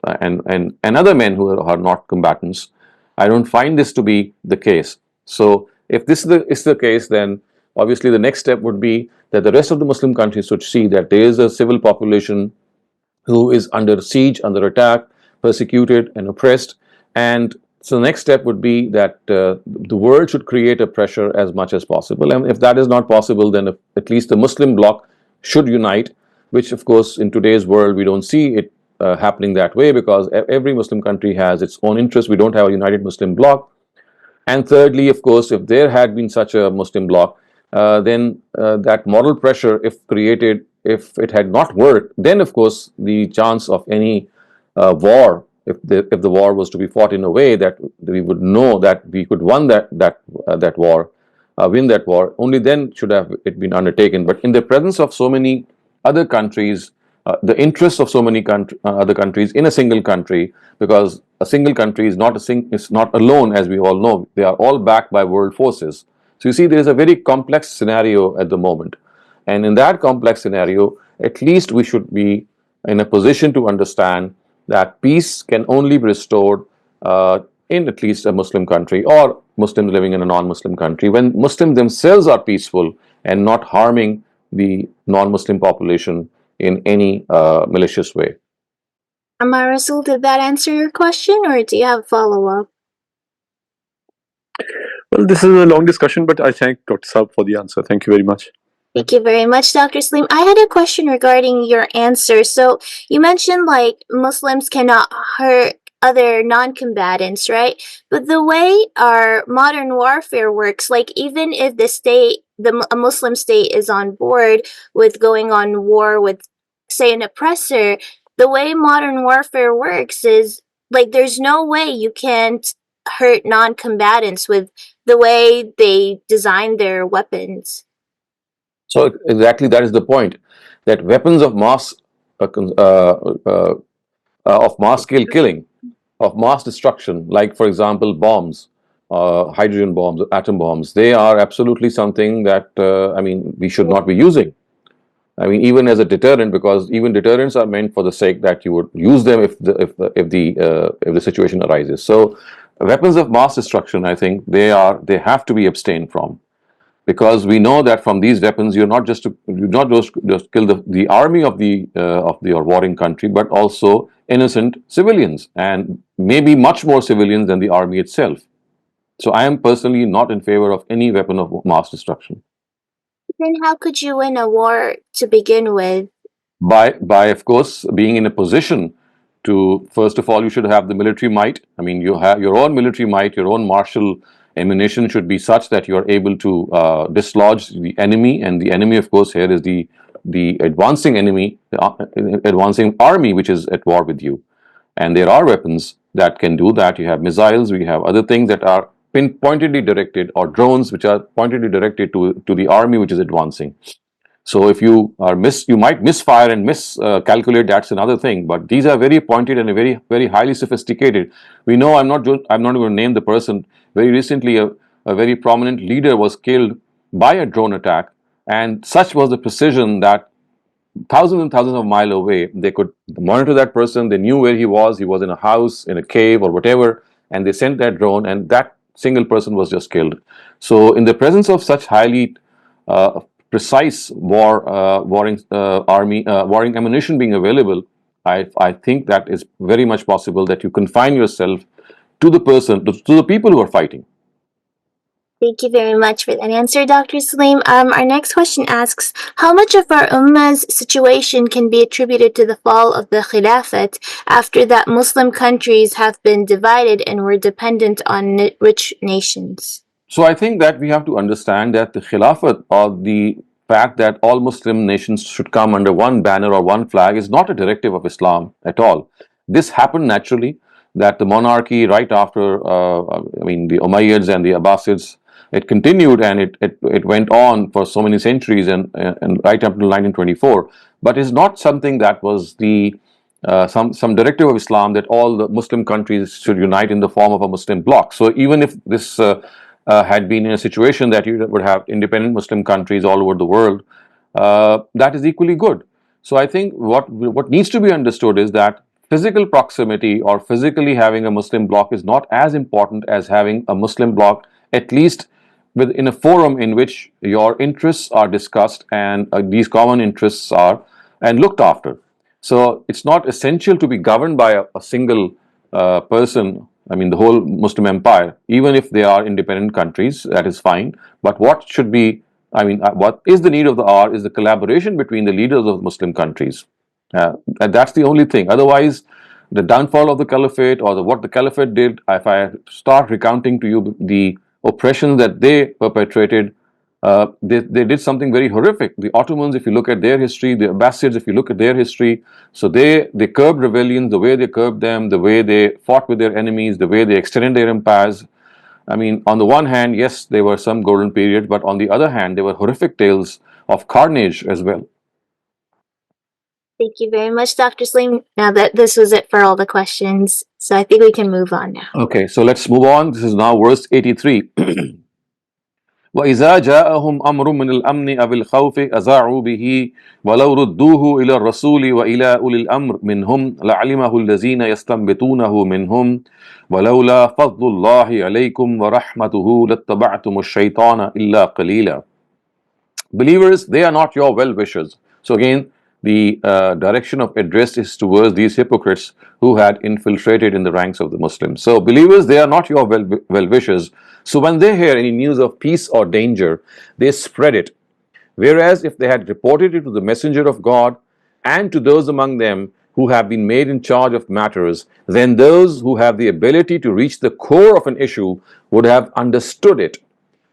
other men who are not combatants. I don't find this to be the case. So if this is the case, then obviously the next step would be that the rest of the Muslim countries should see that there is a civil population who is under siege, under attack, persecuted and oppressed. And so the next step would be that the world should create a pressure as much as possible. And if that is not possible, then at least the Muslim bloc should unite, which of course in today's world we don't see it happening that way, because every Muslim country has its own interest. We don't have a united Muslim bloc. And thirdly, of course, if there had been such a Muslim bloc, then that moral pressure, if created, if it had not worked, then of course the chance of any war, if the war was to be fought in a way that we would know that we could win that war, only then should have it been undertaken. But in the presence of so many other countries, the interests of so many other countries in a single country, because a single country is not alone, as we all know. They are all backed by world forces. So you see, there is a very complex scenario at the moment, and in that complex scenario, at least we should be in a position to understand that peace can only be restored in at least a Muslim country, or Muslims living in a non-Muslim country, when Muslims themselves are peaceful and not harming the non-Muslim population in any malicious way. Rasul, did that answer your question, or do you have a follow-up? Well, this is a long discussion, but I thank Dr. Saab for the answer. Thank you very much. Thank you very much, Dr. Saleem. I had a question regarding your answer. So you mentioned like Muslims cannot hurt other non-combatants, right? But the way our modern warfare works, like even if a Muslim state is on board with going on war with, say, an oppressor, the way modern warfare works is like there's no way you can't hurt non-combatants with the way they design their weapons. So exactly that is the point, that weapons of mass scale killing, of mass destruction, like for example bombs, hydrogen bombs, atom bombs, they are absolutely something that I mean we should not be using. I mean, even as a deterrent, because even deterrents are meant for the sake that you would use them if the situation arises. So weapons of mass destruction, I think they have to be abstained from, because we know that from these weapons you're not just kill the army of your warring country, but also innocent civilians, and maybe much more civilians than the army itself. So I am personally not in favor of any weapon of mass destruction. Then how could you win a war to begin with? By of course being in a position to, first of all, you should have the military might. I mean, you have your own military might, your own martial ammunition should be such that you are able to dislodge the enemy, and the enemy, of course, here is the advancing enemy, the advancing army, which is at war with you. And there are weapons that can do that. You have missiles, we have other things that are pointedly directed, or drones which are pointedly directed to the army which is advancing. So if you might misfire and miscalculate. That's another thing. But these are very pointed and very, very highly sophisticated. We know, I'm not going to name the person. Very recently, a very prominent leader was killed by a drone attack, and such was the precision that thousands and thousands of miles away, they could monitor that person. They knew where he was. He was in a house, in a cave, or whatever, and they sent that drone, and that single person was just killed. So, in the presence of such highly precise warring ammunition being available, I think that is very much possible that you confine yourself to the person, to the people who are fighting. Thank you very much for that answer, Dr. Saleem. Our next question asks, how much of our Ummah's situation can be attributed to the fall of the Khilafat after that Muslim countries have been divided and were dependent on rich nations? So I think that we have to understand that the Khilafat, or the fact that all Muslim nations should come under one banner or one flag, is not a directive of Islam at all. This happened naturally, that the monarchy right after, the Umayyads and the Abbasids, it continued, and it went on for so many centuries, and right up to 1924. But it's not something that was some directive of Islam that all the Muslim countries should unite in the form of a Muslim bloc. So even if this had been in a situation that you would have independent Muslim countries all over the world, that is equally good. So I think what needs to be understood is that physical proximity, or physically having a Muslim bloc, is not as important as having a Muslim bloc, at least within a forum in which your interests are discussed, and these common interests are and looked after. So it's not essential to be governed by a single person. I mean, the whole Muslim empire, even if they are independent countries, that is fine. But what should be, what is the need of the hour is the collaboration between the leaders of Muslim countries. And that's the only thing. Otherwise, the downfall of the caliphate, or what the caliphate did, if I start recounting to you the oppression that they perpetrated, they did something very horrific. The Ottomans, if you look at their history, the Abbasids, if you look at their history, so they curbed rebellions, the way they curbed them, the way they fought with their enemies, the way they extended their empires. I mean, on the one hand, yes, there were some golden periods, but on the other hand, there were horrific tales of carnage as well. Thank you very much, Dr. Saleem. Now that this was it for all the questions, so I think we can move on now. Okay, so let's move on. This is now verse 83. وَإِذَا جَاءَهُمْ أَمْرٌ مِّنَ الْأَمْنِ أَوِ الْخَوْفِ أَذَاعُوا بِهِ وَلَوْ رُدُّوهُ إِلَى الرَّسُولِ وَإِلَى أُولِي الْأَمْرِ مِنْهُمْ لَعَلِمَهُ الَّذِينَ يَسْتَنبِطُونَهُ مِنْهُمْ وَلَوْلَا فَضْلُ اللَّهِ عَلَيْكُمْ وَرَحْمَتُهُ لَاتَّبَعْتُمُ الشَّيْطَانَ إِلَّا قَلِيلًا. Believers, they are not your well-wishers. So again, the direction of address is towards these hypocrites who had infiltrated in the ranks of the Muslims. So believers, they are not your well-wishers. So when they hear any news of peace or danger, they spread it. Whereas if they had reported it to the messenger of God and to those among them who have been made in charge of matters, then those who have the ability to reach the core of an issue would have understood it.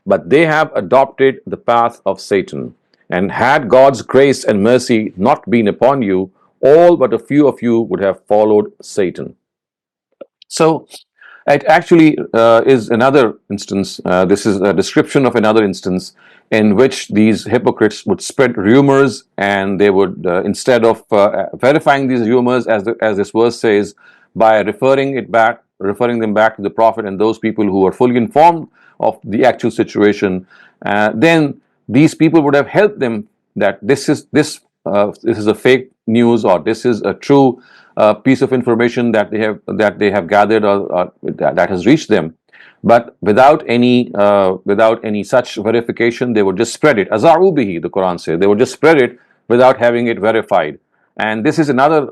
But they have adopted the path of Satan. And had God's grace and mercy not been upon you, all but a few of you would have followed Satan. So it actually is another instance. This is a description of another instance in which these hypocrites would spread rumors, and they would, instead of verifying these rumors, as this verse says, by referring them back to the Prophet and those people who were fully informed of the actual situation, then these people would have helped them that this is a fake news, or this is a true piece of information that they have gathered, or that has reached them. But without any such verification, they would just spread it. Aza'u bihi, the Quran says, they would just spread it without having it verified. And this is another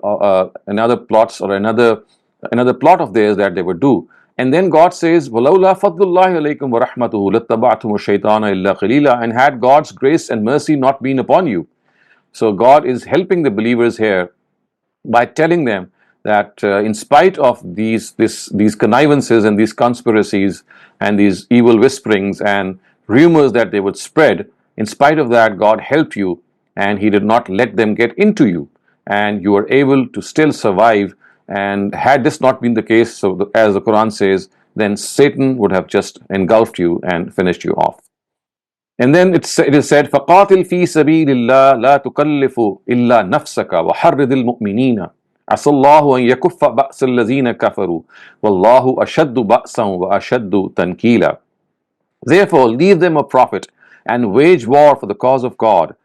plot of theirs that they would do. And then God says, وَلَوْلَا فَضْلُ اللَّهِ عَلَيْكُمْ وَرَحْمَتُهُ لَاتَّبَعْتُمُ الشَّيْطَانَ إِلَّا قَلِيلًا. And had God's grace and mercy not been upon you. So God is helping the believers here by telling them that in spite of these connivances and these conspiracies and these evil whisperings and rumors that they would spread, in spite of that, God helped you and He did not let them get into you, and you were able to still survive. And had this not been the case, so as the Quran says, then Satan would have just engulfed you and finished you off. And then it is said, فَقَاتِلْ فِي سَبِيلِ اللَّهِ لَا تُكَلِّفُ إِلَّا نَفْسَكَ وَحَرِّضِ الْمُؤْمِنِينَ عَسَى اللَّهُ أَنْ يَكُفَّ بَأْسَ الَّذِينَ كَفَرُوا وَاللَّهُ أَشَدُّ بَأْسًا وَأَشَدُّ تَنْكِيلًا. Therefore, leave them a prophet and wage war for the cause of God.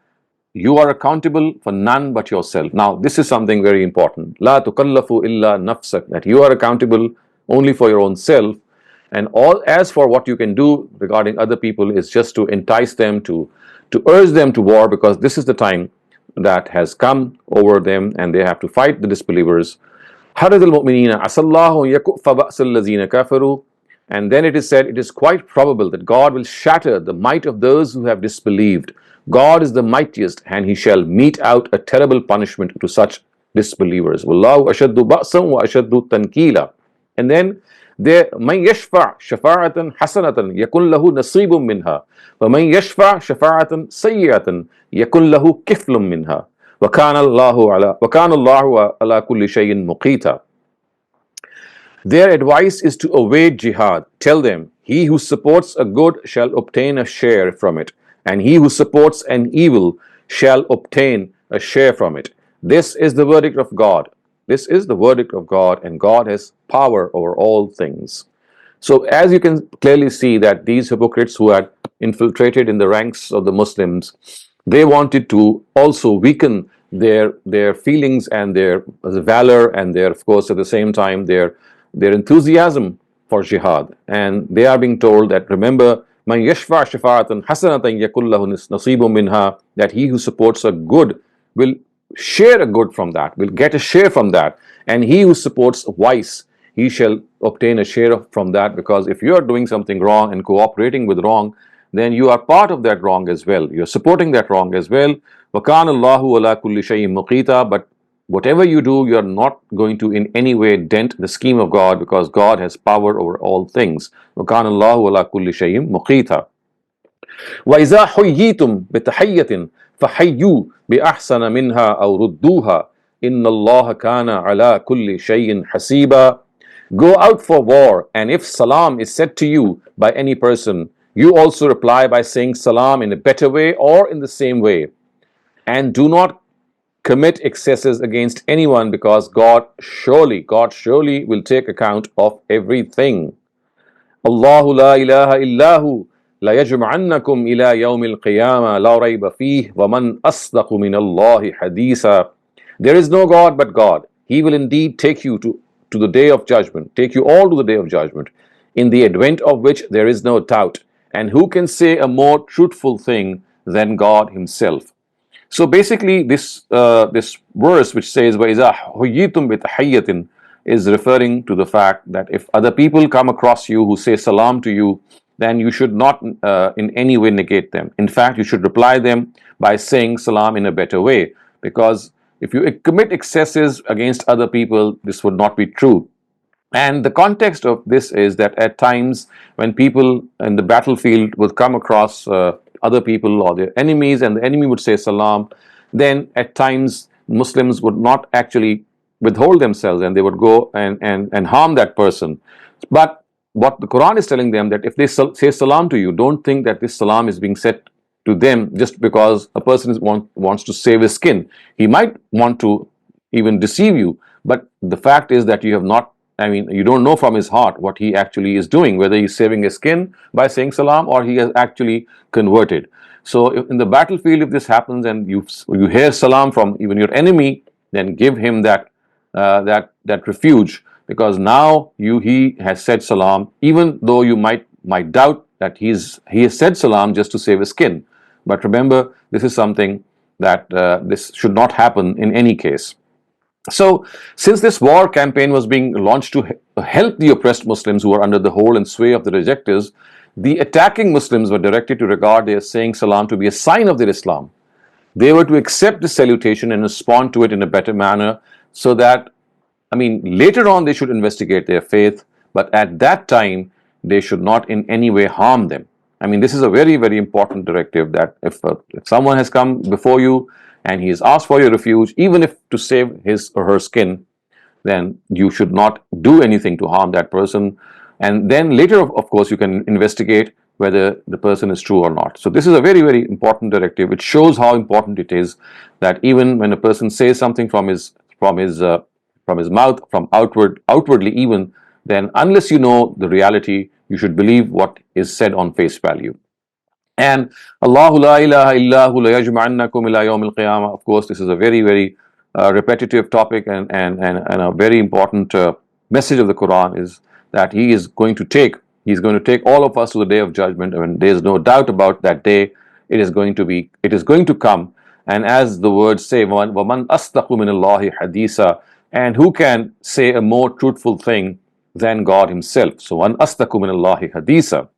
You are accountable for none but yourself. Now, this is something very important. La tukallafu illa nafsak, that you are accountable only for your own self. And all as for what you can do regarding other people is just to entice them, to urge them to war, because this is the time that has come over them and they have to fight the disbelievers. حَرِّضِ الْمُؤْمِنِينَ عَسَى اللَّهُ أَن يَكُفَّ بَأْسَ الَّذِينَ كَفَرُوا. And then it is said, it is quite probable that God will shatter the might of those who have disbelieved. God is the mightiest, and He shall mete out a terrible punishment to such disbelievers. Wallahu ashaddu ba'san wa ashaddu tankila. And then there, man yashfa' shafa'atan hasanatan yakun lahu nasibun minha, wa man yashfa' shafa'atan sayyi'atan yakun lahu kiflun minha. Wa kana Allahu ala kulli shay'in muqita. Their advice is to await jihad. Tell them, he who supports a good shall obtain a share from it, and he who supports an evil shall obtain a share from it. This is the verdict of God. This is the verdict of God, and God has power over all things. So, as you can clearly see, that these hypocrites who had infiltrated in the ranks of the Muslims, they wanted to also weaken their feelings and their valor, and their, of course, at the same time, their enthusiasm for jihad. And they are being told that, remember, man yashfa' shafa'atan hasanatan yakul lahu nasibun minha, that he who supports a good will share a good from that, will get a share from that, and he who supports vice, he shall obtain a share from that. Because if you are doing something wrong and cooperating with wrong, then you are part of that wrong as well. You are supporting that wrong as well. وَكَانَ اللَّهُ عَلَى كُلِّ شَيْءٍ مُقِيتًا. But whatever you do, you are not going to in any way dent the scheme of God, because God has power over all things. وَكَانَ اللَّهُ عَلَى كُلِّ شَيْءٍ مُقِيتًا. وَإِذَا حُيِّيتُمْ بِتَحِيَّةٍ فَحَيُّوا بِأَحْسَنَ مِنْهَا أَوْ رُدُّوهَا إِنَّ اللَّهَ كَانَ عَلَى كُلِّ شَيْءٍ حَسِيبًا. Go out for war, and if salam is said to you by any person, you also reply by saying salam in a better way or in the same way. And do not commit excesses against anyone, because God surely will take account of everything. Allahu la ilaha illahu la yajma'annakum ila yawmil qiyamah la rayba fihi wa man asdaqu min Allahi haditha. There is no God but God. He will indeed take you to the day of judgment, take you all to the day of judgment, in the advent of which there is no doubt. And who can say a more truthful thing than God Himself? So basically, this verse which says وَإِذَا حُيِّيتُمْ بِتَحِيَّةٍ is referring to the fact that if other people come across you who say salam to you, then you should not in any way negate them. In fact, you should reply them by saying salam in a better way, because if you commit excesses against other people, this would not be true. And the context of this is that at times when people in the battlefield would come across other people or their enemies, and the enemy would say salam, then at times Muslims would not actually withhold themselves, and they would go and harm that person. But what the Quran is telling them, that if they say salam to you, don't think that this salam is being said to them just because a person wants to save his skin. He might want to even deceive you, but the fact is that you have not, you don't know from his heart what he actually is doing, whether he's saving his skin by saying salam or he has actually converted. So if in the battlefield, if this happens and you hear salam from even your enemy, then give him that refuge, because now he has said salam, even though you might doubt that he has said salam just to save his skin. But remember, this is something that this should not happen in any case. So, since this war campaign was being launched to help the oppressed Muslims who were under the hold and sway of the rejectors, the attacking Muslims were directed to regard their saying salam to be a sign of their Islam. They were to accept the salutation and respond to it in a better manner, so that I mean, later on they should investigate their faith, but at that time they should not in any way harm them. I mean, this is a very, very important directive, that if someone has come before you and he has asked for your refuge, even if to save his or her skin, then you should not do anything to harm that person. And then later, of course, you can investigate whether the person is true or not. So this is a very, very important directive. It shows how important it is that even when a person says something from his mouth, from outwardly even, then unless you know the reality, you should believe what is said on face value. And Allahu la ilaha illahu la yajma'annakum ila yawm al-qiyamah. Of course, this is a very, very repetitive topic, and a very important message of the Quran is that He's going to take all of us to the day of judgment. I mean, there is no doubt about that day. It is going to come. And as the words say, وَمَنْ أَصْدَقُ مِنَ اللَّهِ حَدِيثًا, and who can say a more truthful thing than God Himself? So, وَمَنْ أَصْدَقُ مِنَ اللَّهِ حَدِيثًا.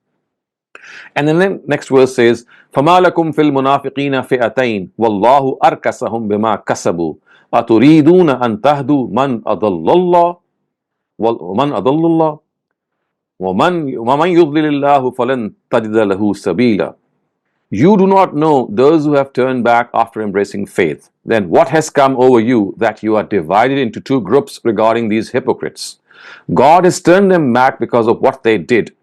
And then the next verse says, فَمَا لَكُمْ فِي الْمُنَافِقِينَ فِئَتَيْنِ وَاللَّهُ أَرْكَسَهُمْ بِمَا كَسَبُوا أَتُرِيدُونَ أَن تَهْدُوا مَنْ أَضَلَّ اللَّهُ وَمَنْ يُضْلِلِ اللَّهُ فَلَنْ تَجِدَ لَهُ سَبِيلًا. You do not know those who have turned back after embracing faith. Then what has come over you that you are divided into two groups regarding these hypocrites? God has turned them back because of what they did.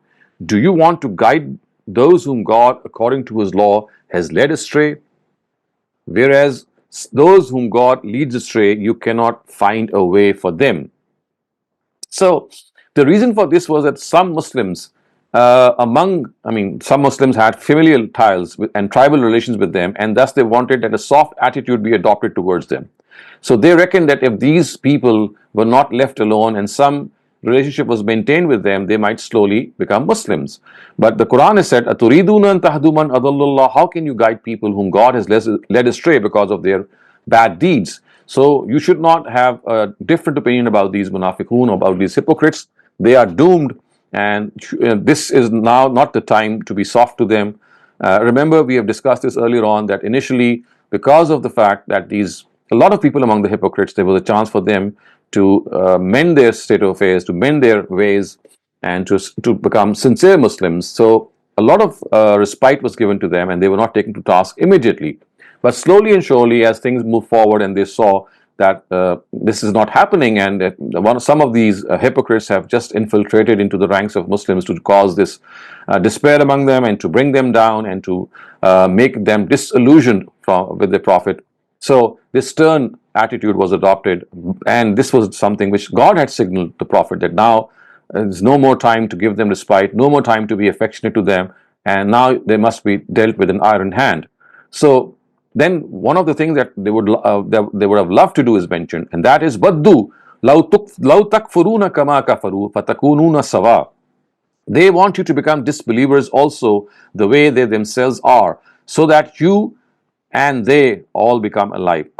Do you want to guide those whom God, according to His law, has led astray? Whereas those whom God leads astray, you cannot find a way for them. So the reason for this was that some Muslims, some Muslims had familial ties and tribal relations with them, and thus they wanted that a soft attitude be adopted towards them. So they reckoned that if these people were not left alone and some relationship was maintained with them, they might slowly become Muslims. But the Quran has said, "Aturiduna an tahdu man adallallah." How can you guide people whom God has led astray because of their bad deeds? So you should not have a different opinion about these munafiqun, about these hypocrites. They are doomed, and this is now not the time to be soft to them. Remember, we have discussed this earlier on, that initially, because of the fact that a lot of people among the hypocrites, there was a chance for them to mend their state of affairs, to mend their ways, and to become sincere Muslims. So a lot of respite was given to them, and they were not taken to task immediately. But slowly and surely, as things moved forward and they saw that this is not happening, and some of these hypocrites have just infiltrated into the ranks of Muslims to cause this despair among them, and to bring them down, and to make them disillusioned with the Prophet. So this stern attitude was adopted, and this was something which God had signaled the Prophet, that now there's no more time to give them respite, no more time to be affectionate to them, and now they must be dealt with an iron hand. So then one of the things that they would have loved to do is mentioned, and that is "Baddu law takfuruna kama kafaru fatakununa sawa." They want you to become disbelievers also, the way they themselves are, so that you and they all become alike.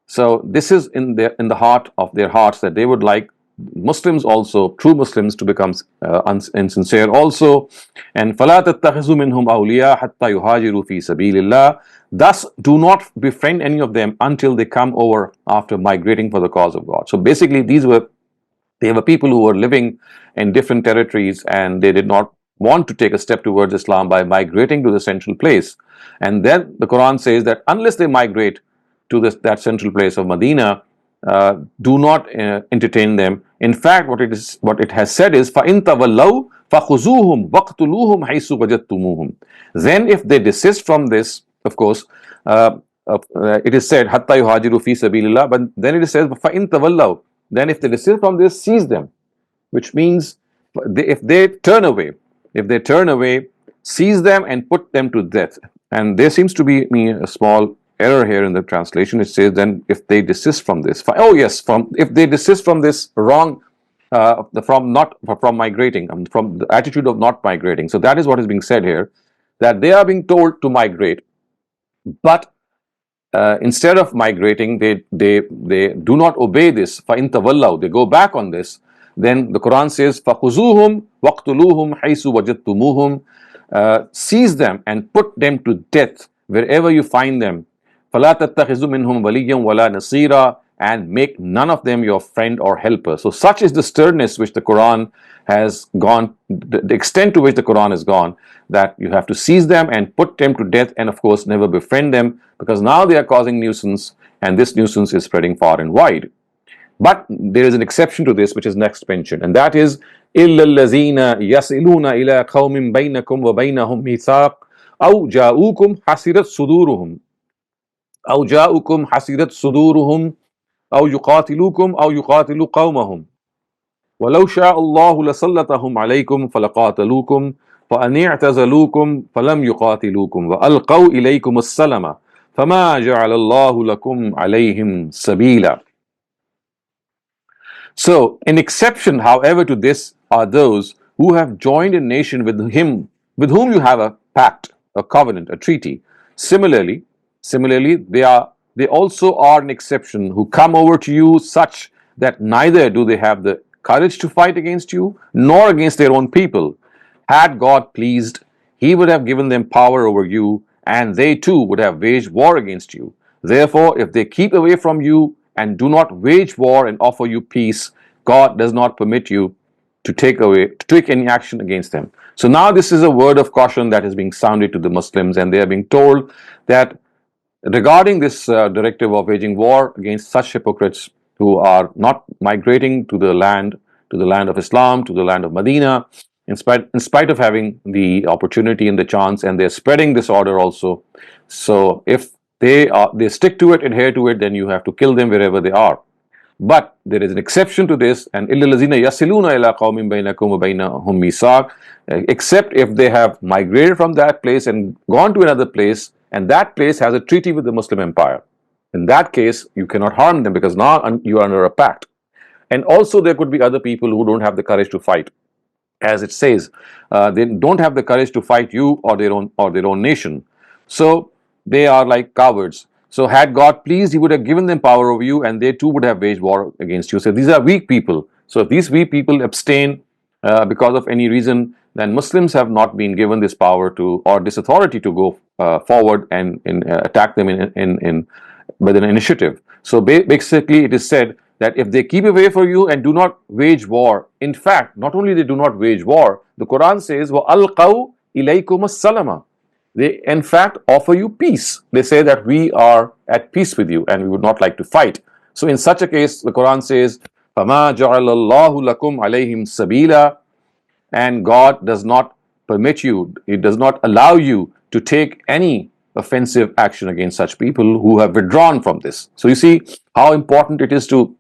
So this is in the heart of their hearts, that they would like Muslims also, true Muslims, to become insincere also. And فَلَا تَتَّخِذُوا مِنْهُمْ أَوْلِيَاءَ حَتَّى يُهَاجِرُوا فِي سَبِيلِ اللَّهِ. Thus, do not befriend any of them until they come over after migrating for the cause of God. So basically, they were people who were living in different territories, and they did not want to take a step towards Islam by migrating to the central place. And then the Quran says that unless they migrate to that central place of Medina, do not entertain them. In fact, what it has said is, فَإِن تَوَلَّوْا فَخُذُوهُمْ وَاقْتُلُوهُمْ حَيْثُ وَجَدتُّمُوهُم. Then if they desist from this, of course, it is said, حَتَّى يُهَاجِرُوا فِي سَبِيلِ اللَّهِ, but then it says, فَإِن تَوَلَّوْا. Then if they desist from this, seize them, which means if they turn away, seize them and put them to death. And there seems to be a small error here in the translation. It says, then if they desist from this, if they desist from this wrong, from migrating, from the attitude of not migrating. So that is what is being said here, that they are being told to migrate, but instead of migrating, they do not obey this. فَإِن تَوَلَّوْا, they go back on this. Then the Quran says, فَخُذُوهُمْ وَاقْتُلُوهُمْ حَيْثُ وَجَدتُّمُوهُم. Seize them and put them to death wherever you find them. فَلَا تَتَّخِذُوا مِنْهُمْ وَلِيًّا وَلَا نَصِيرًا. and make none of them your friend or helper. So such is the sternness which the Quran has gone, the extent to which the Quran has gone, that you have to seize them and put them to death, and of course never befriend them, because now they are causing nuisance, and this nuisance is spreading far and wide. But there is an exception to this, which is next mentioned, and that is إِلَّا الَّذِينَ يَصِلُونَ إِلَىٰ قَوْمٍ بَيْنَكُمْ وَبَيْنَهُم مِيثَاقٌ أَوْ جَاءُوكُمْ حَسِرَتْ صُدُورُهُمْ أَوْ يُقَاتِلُوكُمْ أَوْ يُقَاتِلُوا قَوْمَهُمْ وَلَوْ شَاءَ اللَّهُ لَسَلَّطَهُمْ عَلَيْكُمْ فَلَقَاتَلُوكُمْ فَإِنِ اعْتَزَلُوكُمْ فَلَمْ يُقَاتِلُوكُمْ وَأَلْقَوْا إِلَيْكُمُ السَّلَمَ فَمَا جَعَلَ اللَّهُ لَكُمْ عَلَيْهِمْ سَبِيلًا. So, an exception, however, to this are those who have joined a nation with him, with whom you have a pact, a covenant, a treaty. Similarly, they also are an exception who come over to you such that neither do they have the courage to fight against you, nor against their own people. Had God pleased, He would have given them power over you, and they too would have waged war against you. Therefore, if they keep away from you and do not wage war and offer you peace, God does not permit you to take any action against them. So now this is a word of caution that is being sounded to the Muslims, and they are being told that regarding this directive of waging war against such hypocrites who are not migrating to the land of Islam, to the land of Medina, in spite of having the opportunity and the chance, and they're spreading this order also. So if they stick to it, adhere to it, then you have to kill them wherever they are. But there is an exception to this, and إِلَّا الَّذِينَ يَصِلُونَ إِلَىٰ قَوْمٍ بَيْنَكُمْ وَبَيْنَهُم مِيثَاقٌ, except if they have migrated from that place and gone to another place, and that place has a treaty with the Muslim Empire. In that case, you cannot harm them, because now you are under a pact. And also there could be other people who don't have the courage to fight. As it says, they don't have the courage to fight you or their own nation. So they are like cowards. So had God pleased, He would have given them power over you, and they too would have waged war against you. So these are weak people. So if these weak people abstain because of any reason, then Muslims have not been given this power to, or this authority to go forward and attack them with an initiative. So basically it is said that if they keep away from you and do not wage war, in fact, not only they do not wage war, the Quran says, وَأَلْقَوْا إِلَيْكُمُ السَّلَمَ, they in fact offer you peace. They say that we are at peace with you and we would not like to fight. So in such a case, the Quran says, فَمَا جَعَلَ اللَّهُ لَكُمْ عَلَيْهِمْ سَبِيلًا, and God does not permit you, He does not allow you to take any offensive action against such people who have withdrawn from this. So you see how important it is to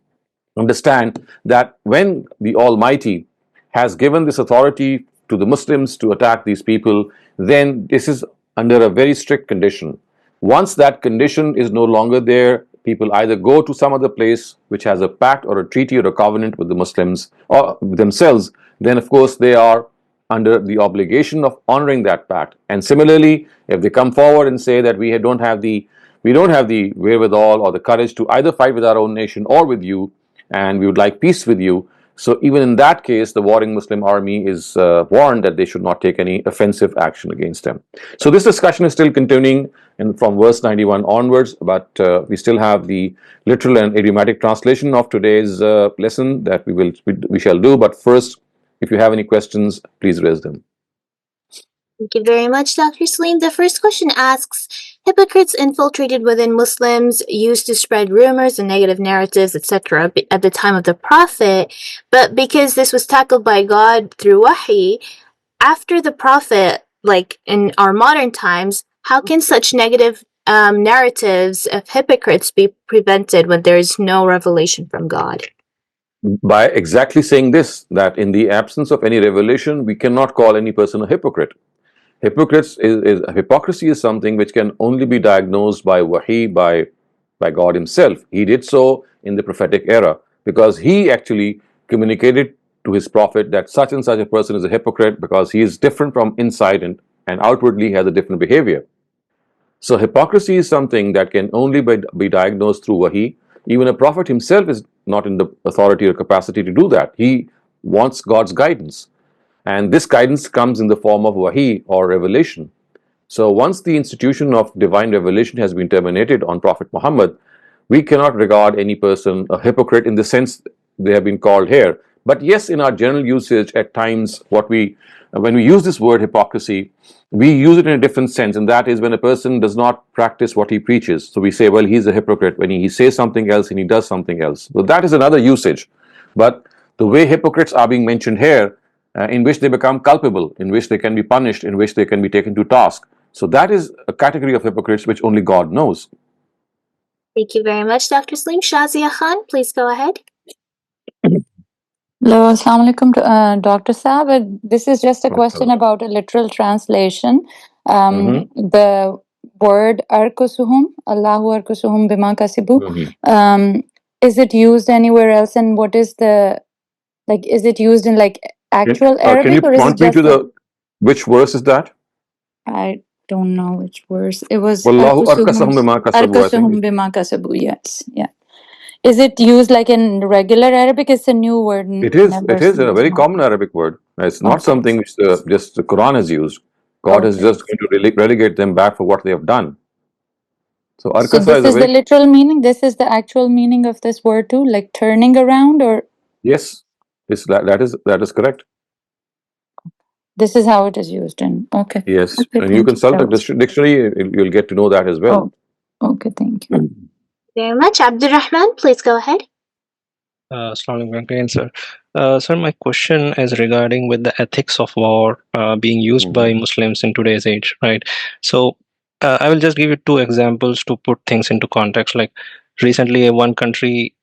understand that when the Almighty has given this authority to the Muslims to attack these people, then this is under a very strict condition. Once that condition is no longer there, people either go to some other place which has a pact or a treaty or a covenant with the Muslims or themselves, then of course they are under the obligation of honoring that pact. And similarly, if they come forward and say that we don't have the wherewithal or the courage to either fight with our own nation or with you, and we would like peace with you, so even in that case, the warring Muslim army is warned that they should not take any offensive action against them. So this discussion is still continuing from verse 91 onwards, but we still have the literal and idiomatic translation of today's lesson that we shall do. But first, if you have any questions, please raise them. Thank you very much, Dr. Saleem. The first question asks, hypocrites infiltrated within Muslims used to spread rumors and negative narratives, etc. at the time of the Prophet, but because this was tackled by God through Wahi, after the Prophet, like in our modern times, how can such negative narratives of hypocrites be prevented when there is no revelation from God? By exactly saying this, that in the absence of any revelation, we cannot call any person a hypocrite. Hypocrisy is something which can only be diagnosed by Wahi, by God Himself. He did so in the prophetic era because He actually communicated to His Prophet that such and such a person is a hypocrite because he is different from inside and outwardly has a different behavior. So hypocrisy is something that can only be diagnosed through Wahi. Even a prophet himself is not in the authority or capacity to do that. He wants God's guidance. And this guidance comes in the form of Wahi or revelation. So once the institution of divine revelation has been terminated on Prophet Muhammad, we cannot regard any person a hypocrite in the sense they have been called here. But yes, in our general usage, at times, when we use this word hypocrisy, we use it in a different sense, and that is when a person does not practice what he preaches. So we say, well, he's a hypocrite when he says something else and he does something else. So that is another usage. But the way hypocrites are being mentioned here, in which they become culpable, in which they can be punished, in which they can be taken to task. So that is a category of hypocrites which only God knows. Thank you very much, Dr. Saleem. Shazia Khan, please go ahead. Hello, Assalamu alaikum, Dr. Saab. This is just a question about a literal translation. The word arkusuhum, Allahu arkusuhum bima kasibu, is it used anywhere else? And what is the, like, is it used in like actual Arabic? Can you or is point it me just to which verse is that? I don't know which verse. It was Wallahu arkasahum bima kasabu, I arkusuhum think. bima kasabu, yes. Yeah. Is it used like in regular Arabic? It's a new word. It is a very common Arabic word. It's not something which just the Quran has used. God is just going to relegate them back for what they have done. So arkasa this is the literal meaning. This is the actual meaning of this word too, like turning around, or yes, that is correct. This is how it is used in. Okay. Yes, okay, and you consult a dictionary, you'll get to know that as well. Oh, okay, thank you. Very much. Abdurrahman, please go ahead. Assalamu alaikum again, sir. Sir, my question is regarding with the ethics of war being used by Muslims in today's age, right? So I will just give you two examples to put things into context. Like recently, one country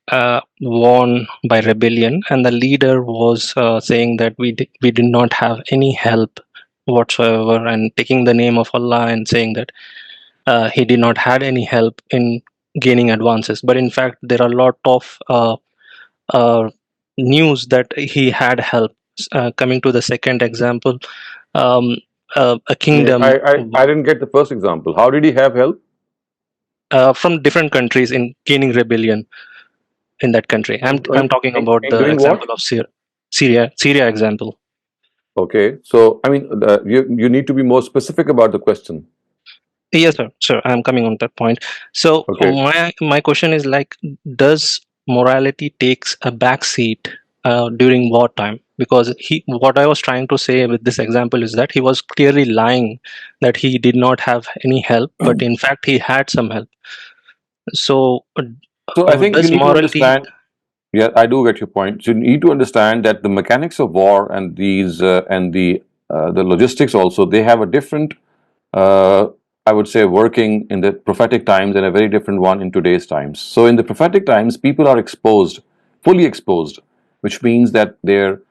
won by rebellion, and the leader was saying that we did not have any help whatsoever, and taking the name of Allah and saying that he did not had any help in gaining advances. But in fact, there are a lot of news that he had help. Coming to the second example, a kingdom. I didn't get the first example. How did he have help? From different countries in gaining rebellion in that country. I'm talking about the example of Syria example. Okay, so I mean, you need to be more specific about the question. Yes, sir. I'm coming on that point. So my question is like, does morality takes a backseat during wartime? Because what I was trying to say with this example is that he was clearly lying that he did not have any help, but in fact he had some help. So I think you need to understand. Yeah, I do get your point. So you need to understand that the mechanics of war and these and the logistics also, they have a different, I would say, working in the prophetic times and a very different one in today's times. So in the prophetic times, people are exposed, fully exposed, which means that their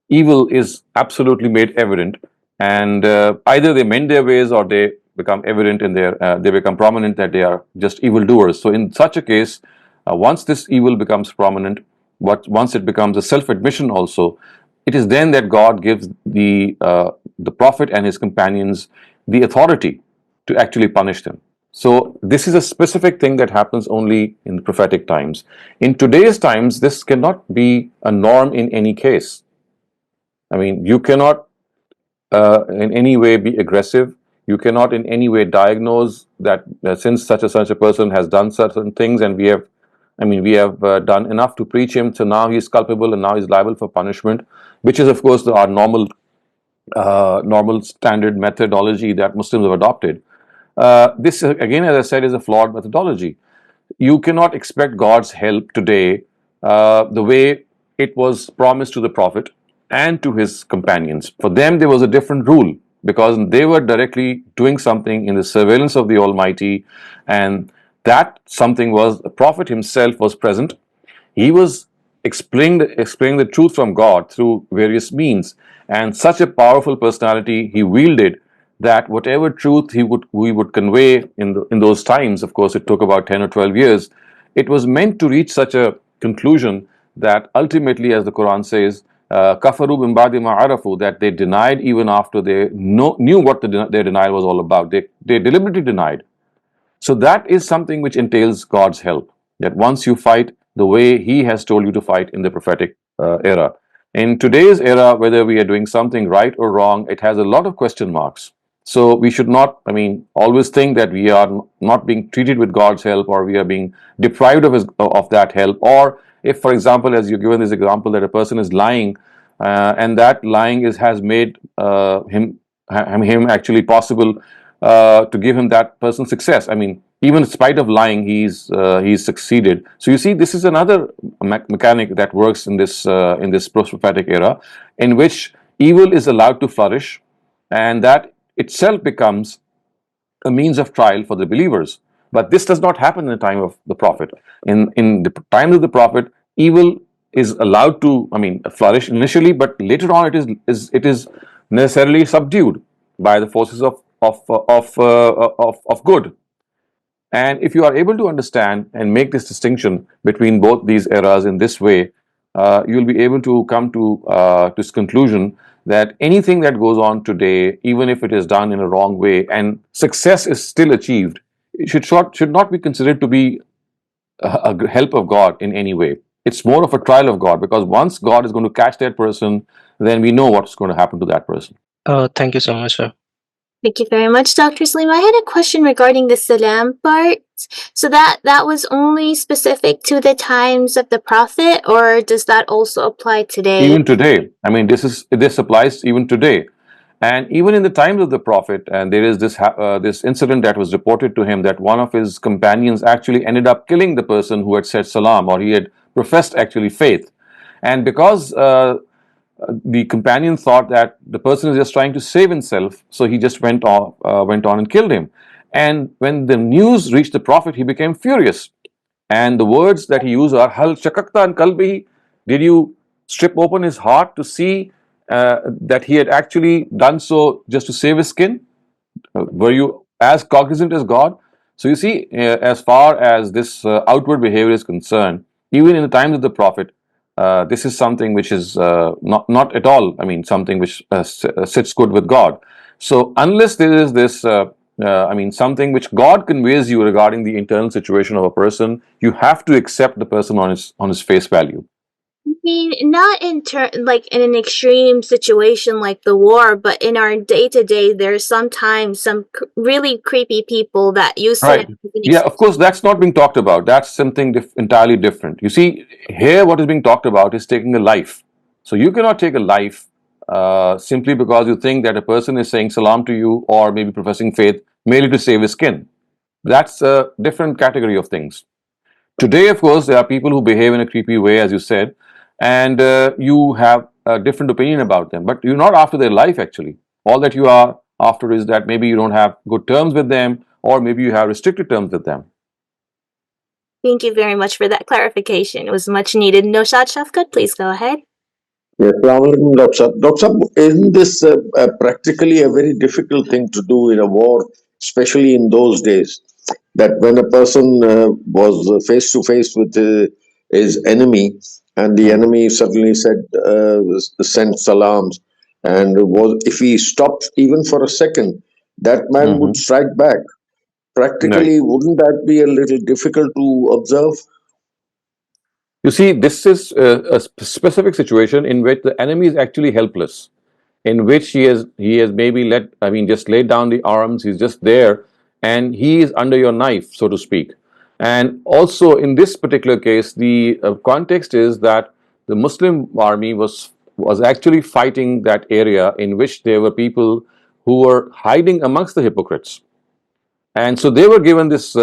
evil is absolutely made evident, and either they mend their ways or they become evident in they become prominent that they are just evildoers. So in such a case, once this evil becomes prominent, once it becomes a self-admission also, it is then that God gives the prophet and his companions the authority to actually punish them. So this is a specific thing that happens only in the prophetic times. In today's times, this cannot be a norm in any case. I mean, you cannot in any way be aggressive. You cannot in any way diagnose that since such a person has done certain things, and we have done enough to preach him, so now he's culpable and now he's liable for punishment, which is of course our normal standard methodology that Muslims have adopted. This again, as I said, is a flawed methodology. You cannot expect God's help today the way it was promised to the Prophet and to his companions. For them, there was a different rule because they were directly doing something in the surveillance of the Almighty, and that something was the Prophet himself was present. He was explaining the truth from God through various means, and such a powerful personality he wielded that whatever truth he would convey in those times, of course it took about 10 or 12 years, it was meant to reach such a conclusion that ultimately, as the Quran says, kafaru min ba'di ma arafu, that they denied even after they knew what their denial was all about. They deliberately denied. So that is something which entails God's help, that once you fight the way he has told you to fight in the prophetic era. In today's era, whether we are doing something right or wrong, it has a lot of question marks. So we should not, always think that we are not being treated with God's help, or we are being deprived of that help. Or if, for example, as you've given this example, that a person is lying, and that lying has made him actually possible to give him that person success. Even in spite of lying, he's succeeded. So you see, this is another mechanic that works in this post-prophetic era, in which evil is allowed to flourish, and that itself becomes a means of trial for the believers. But this does not happen in the time of the Prophet. In the time of the Prophet, evil is allowed to flourish initially, but later on it is necessarily subdued by the forces of good. And if you are able to understand and make this distinction between both these eras in this way, you'll be able to come to this conclusion that anything that goes on today, even if it is done in a wrong way and success is still achieved, it should not be considered to be a help of God in any way. It's more of a trial of God, because once God is going to catch that person, then we know what's going to happen to that person. Thank you so much, sir. Thank you very much, Dr. Saleem. I had a question regarding the salam part. So that was only specific to the times of the Prophet, or does that also apply today? Even today, this applies even today, and even in the times of the Prophet. And there is this incident that was reported to him, that one of his companions actually ended up killing the person who had said salam, or he had professed actually faith, and because the companion thought that the person is just trying to save himself, so he just went on and killed him. And when the news reached the Prophet, he became furious. And the words that he used are, Hal shakakta an kalbihi, did you strip open his heart to see that he had actually done so just to save his skin? Were you as cognizant as God? So you see, as far as this outward behavior is concerned, even in the times of the Prophet, this is something which is not at all, something which sits good with God. So unless there is this, something which God conveys you regarding the internal situation of a person, you have to accept the person on his face value. Not like in an extreme situation like the war, but in our day-to-day, there's sometimes some really creepy people that use Right. Yeah, of course, that's not being talked about. That's something entirely different. You see, here what is being talked about is taking a life. So you cannot take a life simply because you think that a person is saying salam to you, or maybe professing faith merely to save his skin. That's a different category of things. Today, of course, there are people who behave in a creepy way, as you said, and you have a different opinion about them. But you're not after their life, actually. All that you are after is that maybe you don't have good terms with them, or maybe you have restricted terms with them. Thank you very much for that clarification. It was much needed. Noshad Shafkat, please go ahead. Yes, Assalamualaikum, Dr. Saab. Dr. Saab, isn't this practically a very difficult thing to do in a war, especially in those days? That when a person was face to face with his enemy, and the enemy suddenly sent salams, and if he stopped even for a second, that man would strike back. Practically, wouldn't that be a little difficult to observe? You see, this is a specific situation in which the enemy is actually helpless, in which he has maybe just laid down the arms. He's just there, and he is under your knife, so to speak. And also in this particular case, the context is that the Muslim army was actually fighting that area in which there were people who were hiding amongst the hypocrites. And so they were given this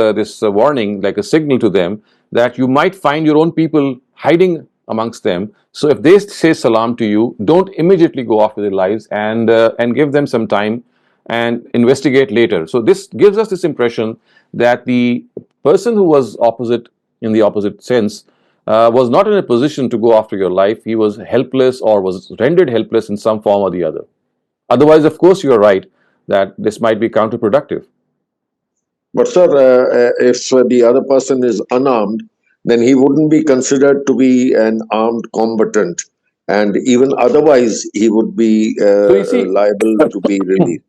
warning, like a signal to them, that you might find your own people hiding amongst them. So if they say salam to you, don't immediately go after their lives, and give them some time and investigate later. So this gives us this impression that the person who was opposite, in the opposite sense, was not in a position to go after your life. He was helpless, or was rendered helpless in some form or the other. Otherwise, of course, you're right that this might be counterproductive. But sir, if the other person is unarmed, then he wouldn't be considered to be an armed combatant, and even otherwise he would be liable to be released.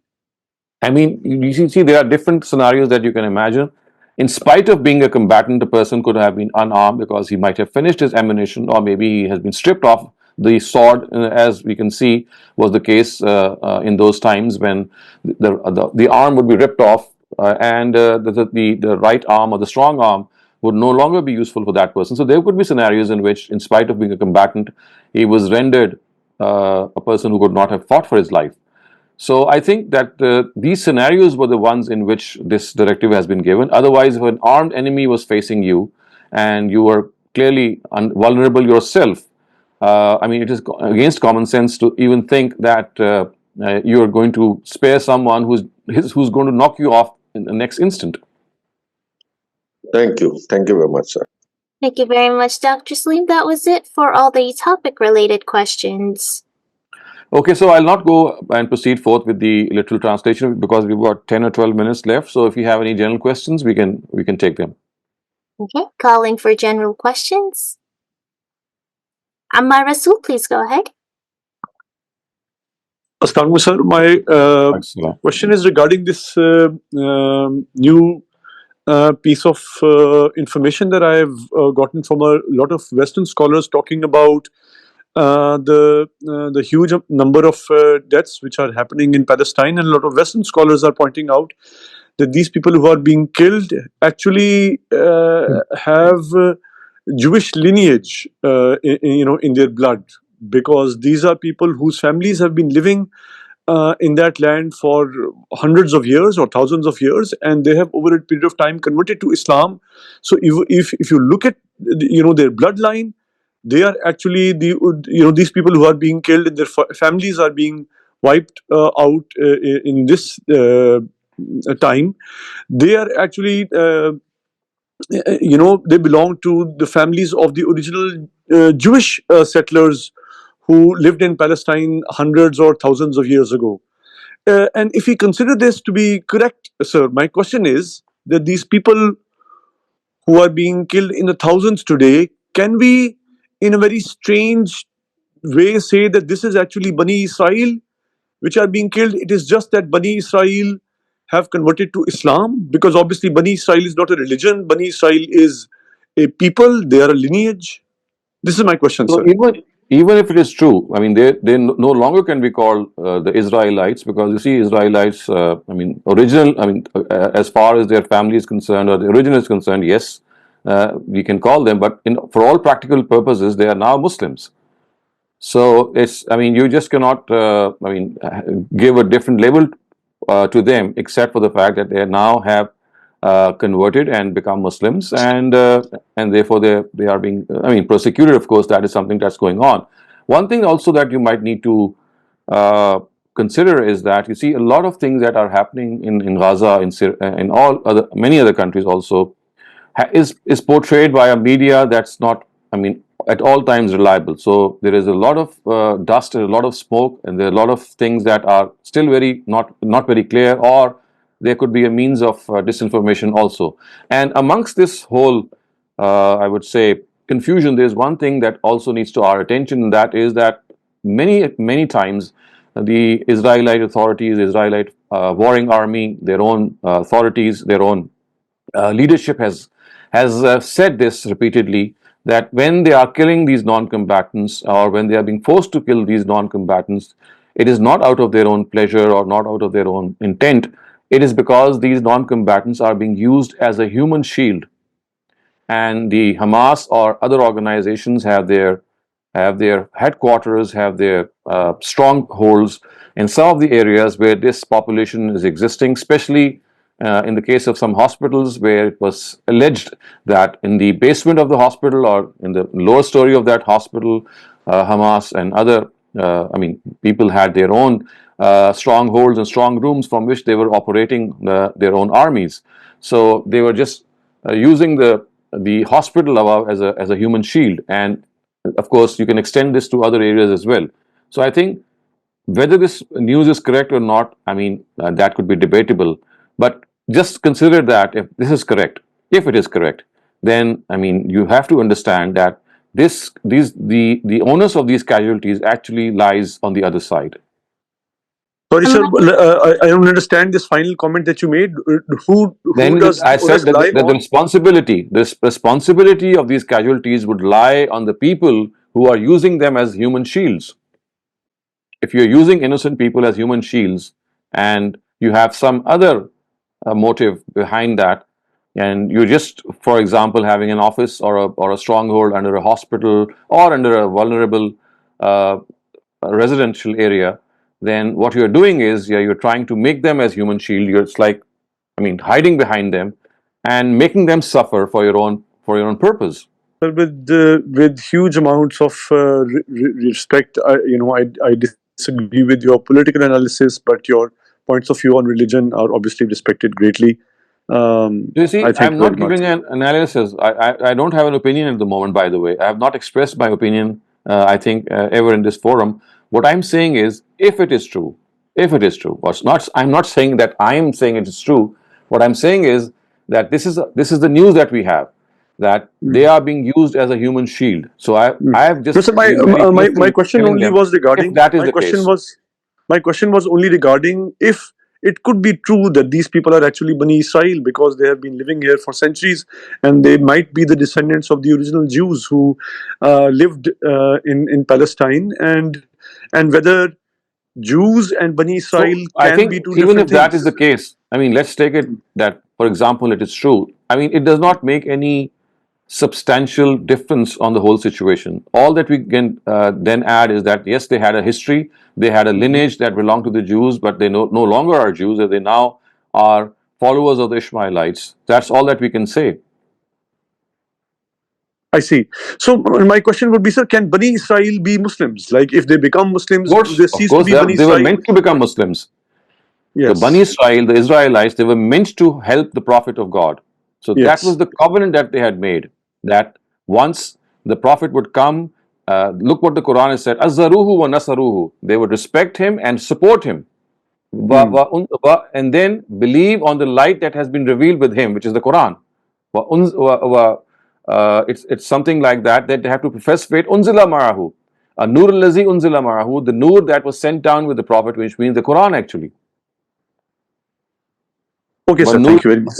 You see, there are different scenarios that you can imagine. In spite of being a combatant, the person could have been unarmed because he might have finished his ammunition, or maybe he has been stripped off the sword, as we can see, was the case in those times when the arm would be ripped off, and the right arm or the strong arm would no longer be useful for that person. So there could be scenarios in which, in spite of being a combatant, he was rendered a person who could not have fought for his life. So I think that these scenarios were the ones in which this directive has been given. Otherwise, if an armed enemy was facing you and you were clearly vulnerable yourself, I mean, it is against common sense to even think that you are going to spare someone who's going to knock you off in the next instant. Thank you. Thank you very much, sir. Thank you very much, Dr. Saleem. That was it for all the topic-related questions. Okay, so I'll not go and proceed forth with the literal translation because we've got 10 or 12 minutes left. So if you have any general questions, we can take them. Okay, calling for general questions. Ammar Rasul, please go ahead. Assalamu sir, my question is regarding this new piece of information that I've gotten from a lot of Western scholars talking about the huge number of deaths which are happening in Palestine, and a lot of Western scholars are pointing out that these people who are being killed actually have Jewish lineage, in their blood, because these are people whose families have been living in that land for hundreds of years or thousands of years, and they have over a period of time converted to Islam. So if you look at their bloodline, they are actually these people who are being killed and their families are being wiped out in this time. They are actually they belong to the families of the original Jewish settlers who lived in Palestine hundreds or thousands of years ago. And if we consider this to be correct, sir, my question is that these people who are being killed in the thousands today, can we, in a very strange way, say that this is actually Bani Israel which are being killed? It is just that Bani Israel have converted to Islam, because obviously Bani Israel is not a religion. Bani Israel is a people, they are a lineage. This is my question, So sir. even if it is true, I mean, they no longer can be called the Israelites, because you see, Israelites, as far as their family is concerned or the origin is concerned, yes, we can call them, but for all practical purposes, they are now Muslims. So you just cannot, give a different label to them, except for the fact that they now have converted and become Muslims, and therefore they are being persecuted. Of course, that is something that's going on. One thing also that you might need to consider is that you see a lot of things that are happening in Gaza, in many other countries also, is portrayed by a media that's not, at all times reliable. So there is a lot of dust and a lot of smoke, and there are a lot of things that are still not very clear, or there could be a means of disinformation also. And amongst this whole, I would say, confusion, there's one thing that also needs to our attention, and that is that many times the Israelite authorities, the Israelite warring army, their own authorities, their own leadership has said this repeatedly, that when they are killing these non-combatants, or when they are being forced to kill these non-combatants, it is not out of their own pleasure or not out of their own intent. It is because these non-combatants are being used as a human shield, and the Hamas or other organizations have their headquarters, have their strongholds in some of the areas where this population is existing, especially in the case of some hospitals, where it was alleged that in the basement of the hospital or in the lower story of that hospital, Hamas and other people had their own strongholds and strong rooms from which they were operating their own armies. So they were just using the hospital above as a human shield. And of course, you can extend this to other areas as well. So I think whether this news is correct or not, that could be debatable. But just consider that if this is correct, if it is correct, then you have to understand that the onus of these casualties actually lies on the other side. Sorry, sir, I don't understand this final comment that you made. Who does I said that lie the responsibility of these casualties would lie on the people who are using them as human shields. If you're using innocent people as human shields and you have some other motive behind that, and you're just, for example, having an office or a stronghold under a hospital or under a vulnerable uh, residential area, then what you're doing is, yeah, you're trying to make them as human shield. It's like, I mean, hiding behind them and making them suffer for your own purpose. Well, with huge amounts of respect, I disagree with your political analysis, but your points of view on religion are obviously respected greatly. You see, I thank I'm you not very much. giving an analysis. I don't have an opinion at the moment, by the way. I have not expressed my opinion, I think, ever in this forum. What I'm saying is, if it is true, what's not, I'm not saying that I am saying it is true. What I'm saying is that this is the news that we have, that they are being used as a human shield. So I have No, just sir, been very my careful question telling only them was if regarding that is the case. my question was only regarding if it could be true that these people are actually Bani Israel because they have been living here for centuries, and they might be the descendants of the original Jews who lived in Palestine, and whether Jews and Bani So Israel I can be think two even different if that is the things. case, I mean, let's take it that, for example, it is true. I mean, it does not make any substantial difference on the whole situation. All that we can then add is that yes, they had a history, they had a lineage that belonged to the Jews, but they no longer are Jews, they now are followers of the Ishmaelites. That's all that we can say. I see. So my question would be, sir, can Bani Israel be Muslims? Like, if they become Muslims, do they Of cease to course, be Bani they were Israel? meant to become Muslims. The Bani Yes. Israel, the Israelites, they were meant to help the Prophet of God. So that was Yes. the covenant that they had made, that once the Prophet would come, look what the Quran has said, Azzaruhu wa nasaruhu. They would respect him and support him. Hmm. And then believe on the light that has been revealed with him, which is the Quran. It's something like that, that they have to profess faith. Unzila marahu. Nur al-lazi unzila marahu, the nur that was sent down with the Prophet, which means the Quran actually. Okay, But sir. Nur, Thank you very much.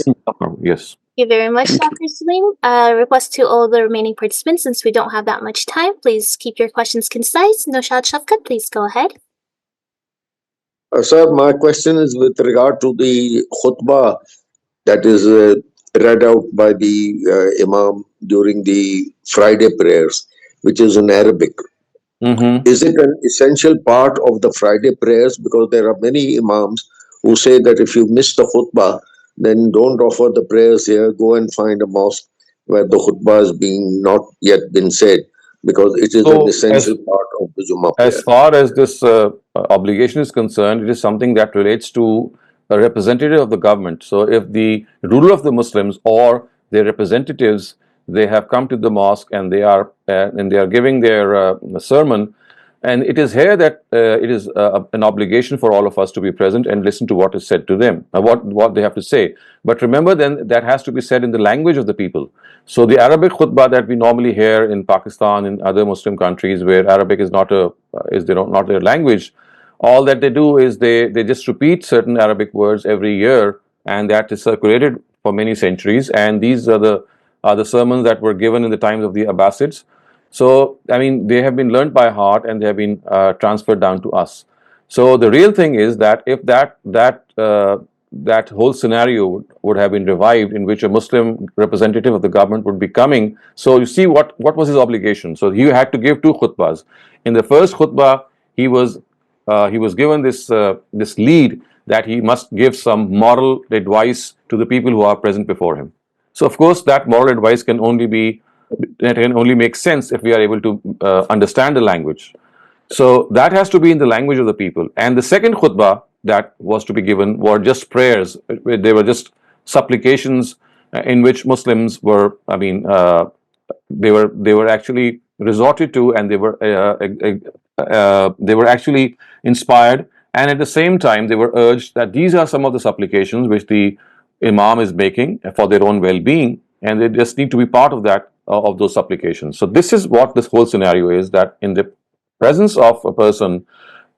yes. Thank you very much, Thank you. Dr. Saleem. Request to all the remaining participants, since we don't have that much time, please keep your questions concise. Noshad Shafkat, please go ahead. Sir, my question is with regard to the khutbah that is read out by the Imam during the Friday prayers, which is in Arabic. Mm-hmm. Is it an essential part of the Friday prayers? Because there are many Imams who say that if you miss the khutbah, then don't offer the prayers here. Go and find a mosque where the khutbah is being not yet been said, because it is an So, essential part of the Jummah as prayer. far as this obligation is concerned, it is something that relates to a representative of the government. So, if the ruler of the Muslims or their representatives, they have come to the mosque and they are giving their sermon, and it is here that it is an obligation for all of us to be present and listen to what is said to them, what they have to say. But remember, then that has to be said in the language of the people. So the Arabic khutbah that we normally hear in Pakistan, in other Muslim countries where Arabic is not not their language, all that they do is they just repeat certain Arabic words every year, and that is circulated for many centuries. And these are the sermons that were given in the times of the Abbasids. So, I mean, they have been learned by heart and they have been transferred down to us. So, the real thing is that if that whole scenario would have been revived, in which a Muslim representative of the government would be coming. So, you see what was his obligation? So, he had to give two khutbahs. In the first khutbah, he was given this lead that he must give some moral advice to the people who are present before him. So, of course, that moral advice can only make sense if we are able to understand the language. So that has to be in the language of the people. And the second khutbah that was to be given were just prayers. They were just supplications in which Muslims were, they were actually resorted to, and they were actually inspired. And at the same time, they were urged that these are some of the supplications which the Imam is making for their own well-being, and they just need to be part of that, of those supplications. So this is what this whole scenario is, that in the presence of a person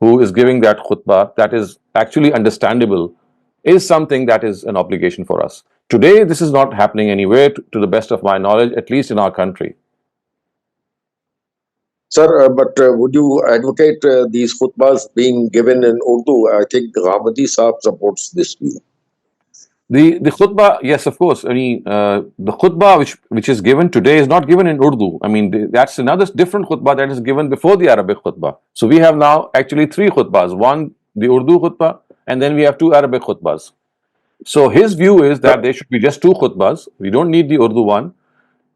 who is giving that khutbah that is actually understandable is something that is an obligation for us. Today, this is not happening anywhere, to the best of my knowledge, at least in our country. Sir, but would you advocate these khutbahs being given in Urdu? I think Ghamidi Saab supports this view. The khutbah, yes, of course. I mean, the khutbah which is given today is not given in Urdu. I mean, that's another different khutbah that is given before the Arabic khutbah. So we have now actually three khutbahs. One, the Urdu khutbah, and then we have two Arabic khutbahs. So his view is that there should be just two khutbahs. We don't need the Urdu one.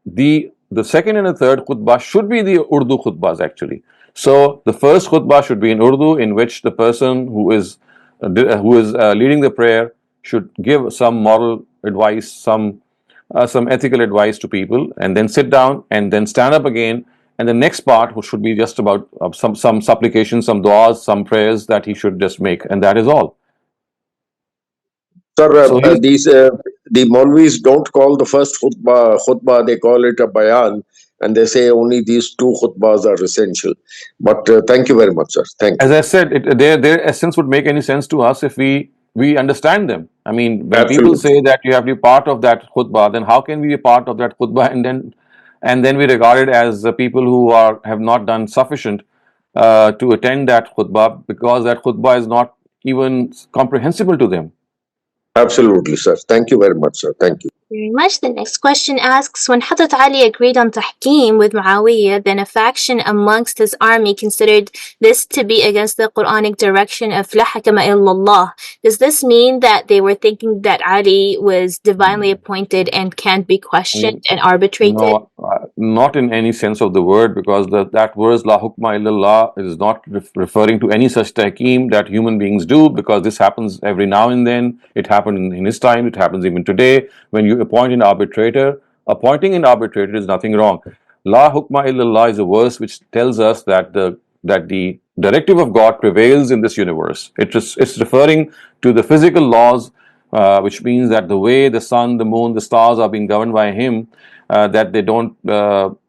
The second and the third khutbah should be the Urdu khutbahs actually. So the first khutbah should be in Urdu, in which the person who is leading the prayer should give some moral advice, some ethical advice to people, and then sit down and then stand up again. And the next part should be just about some supplications, some du'as, some prayers that he should just make, and that is all. Sir, So the Maulvis don't call the first khutbah, they call it a bayan, and they say only these two khutbahs are essential. But thank you very much, sir. Thank you. as I said, their essence would make any sense to us if we understand them. I mean, when people Absolutely. say that you have to be part of that khutbah, then how can we be part of that khutbah and then we regard it as people who have not done sufficient to attend that khutbah, because that khutbah is not even comprehensible to them. Absolutely, sir. Thank you very much, sir. Thank you. Very much. The next question asks, when Hazrat Ali agreed on tahkeem with Muawiyah, then a faction amongst his army considered this to be against the Quranic direction of La hakama illallah. Does this mean that they were thinking that Ali was divinely appointed and can't be questioned and arbitrated? No, not in any sense of the word, because that verse La hukma illallah is not referring to any such tahkeem that human beings do, because this happens every now and then. It happened in his time, it happens even today. When you appoint an arbitrator, appointing an arbitrator is nothing wrong. La hukma illallah is a verse which tells us that the directive of God prevails in this universe. It's referring to the physical laws, which means that the way the sun, the moon, the stars are being governed by him, that they don't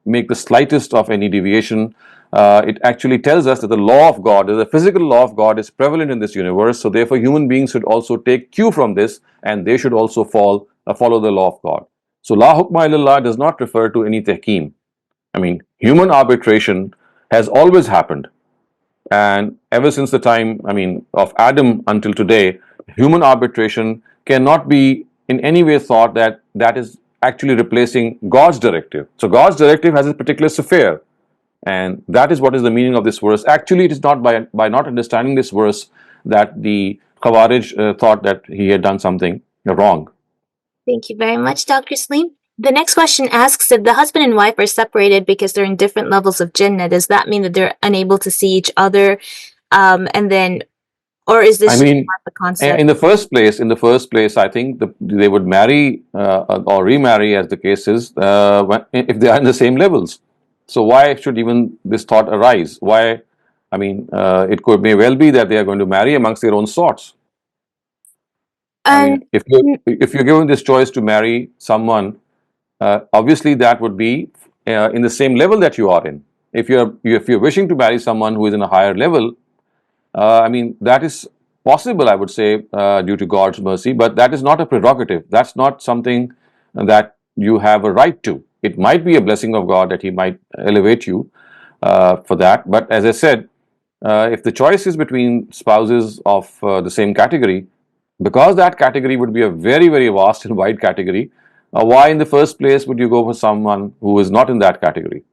make the slightest of any deviation. It actually tells us that the law of God, the physical law of God, is prevalent in this universe. So therefore human beings should also take cue from this, and they should also follow the law of God. So La hukma illallah does not refer to any tahkeem. I mean, human arbitration has always happened, and ever since the time, I mean, of Adam until today, human arbitration cannot be in any way thought that is actually replacing God's directive. So God's directive has a particular sphere, and that is what is the meaning of this verse. Actually, it is not by not understanding this verse that the Khawarij thought that he had done something wrong. Thank you very much, Dr. Saleem. The next question asks, if the husband and wife are separated because they're in different levels of Jannah, does that mean that they're unable to see each other? Or is this I mean, the concept? in the first place, I think they would marry or remarry, as the case is, if they are in the same levels. So why should even this thought arise? Why? I mean, it may well be that they are going to marry amongst their own sorts. I mean, if you're given this choice to marry someone, obviously that would be in the same level that you are in. If you're wishing to marry someone who is in a higher level, I mean, that is possible, I would say, due to God's mercy, but that is not a prerogative. That's not something that you have a right to. It might be a blessing of God that He might elevate you for that. But as I said, if the choice is between spouses of the same category, because that category would be a very, very vast and wide category, why in the first place would you go for someone who is not in that category?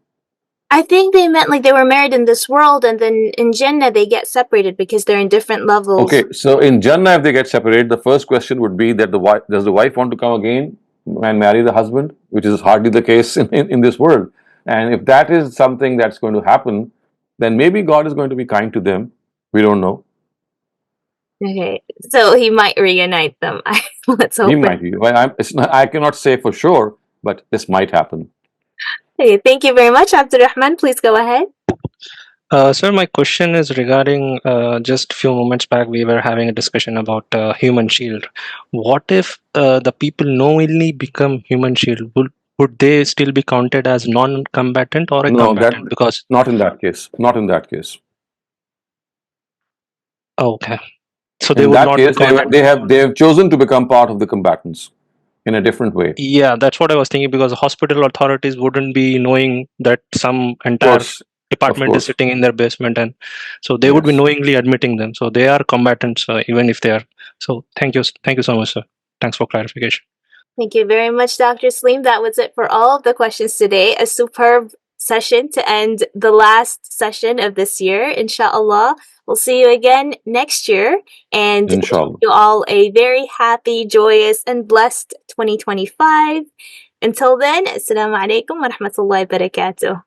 I think they meant like they were married in this world, and then in Jannah they get separated because they're in different levels. Okay, so in Jannah, if they get separated, the first question would be that does the wife want to come again and marry the husband, which is hardly the case in this world. And if that is something that's going to happen, then maybe God is going to be kind to them. We don't know. Okay, so He might reunite them. Let's hope. He might be. Well, I cannot say for sure, but this might happen. Okay, thank you very much, Abdurrahman. Please go ahead. Sir, my question is regarding just a few moments back we were having a discussion about human shield. What if the people knowingly become human shield? Would they still be counted as non-combatant or a combatant? Because not in that case. Not in that case. Okay, so they in would that not case, be they have chosen to become part of the combatants in a different way. Yeah, that's what I was thinking, because hospital authorities wouldn't be knowing that some entire department is course. sitting in their basement, and so they would be Yes. knowingly admitting them. So they are combatants, even if they are. So thank you so much, sir. Thanks for clarification. Thank you very much, Dr. Saleem. That was it for all of the questions today. A superb session to end the last session of this year. Inshallah, we'll see you again next year, and wish Inshallah. you all a very happy, joyous, and blessed 2025. Until then, Assalamu alaikum wa rahmatullahi wa barakatuh.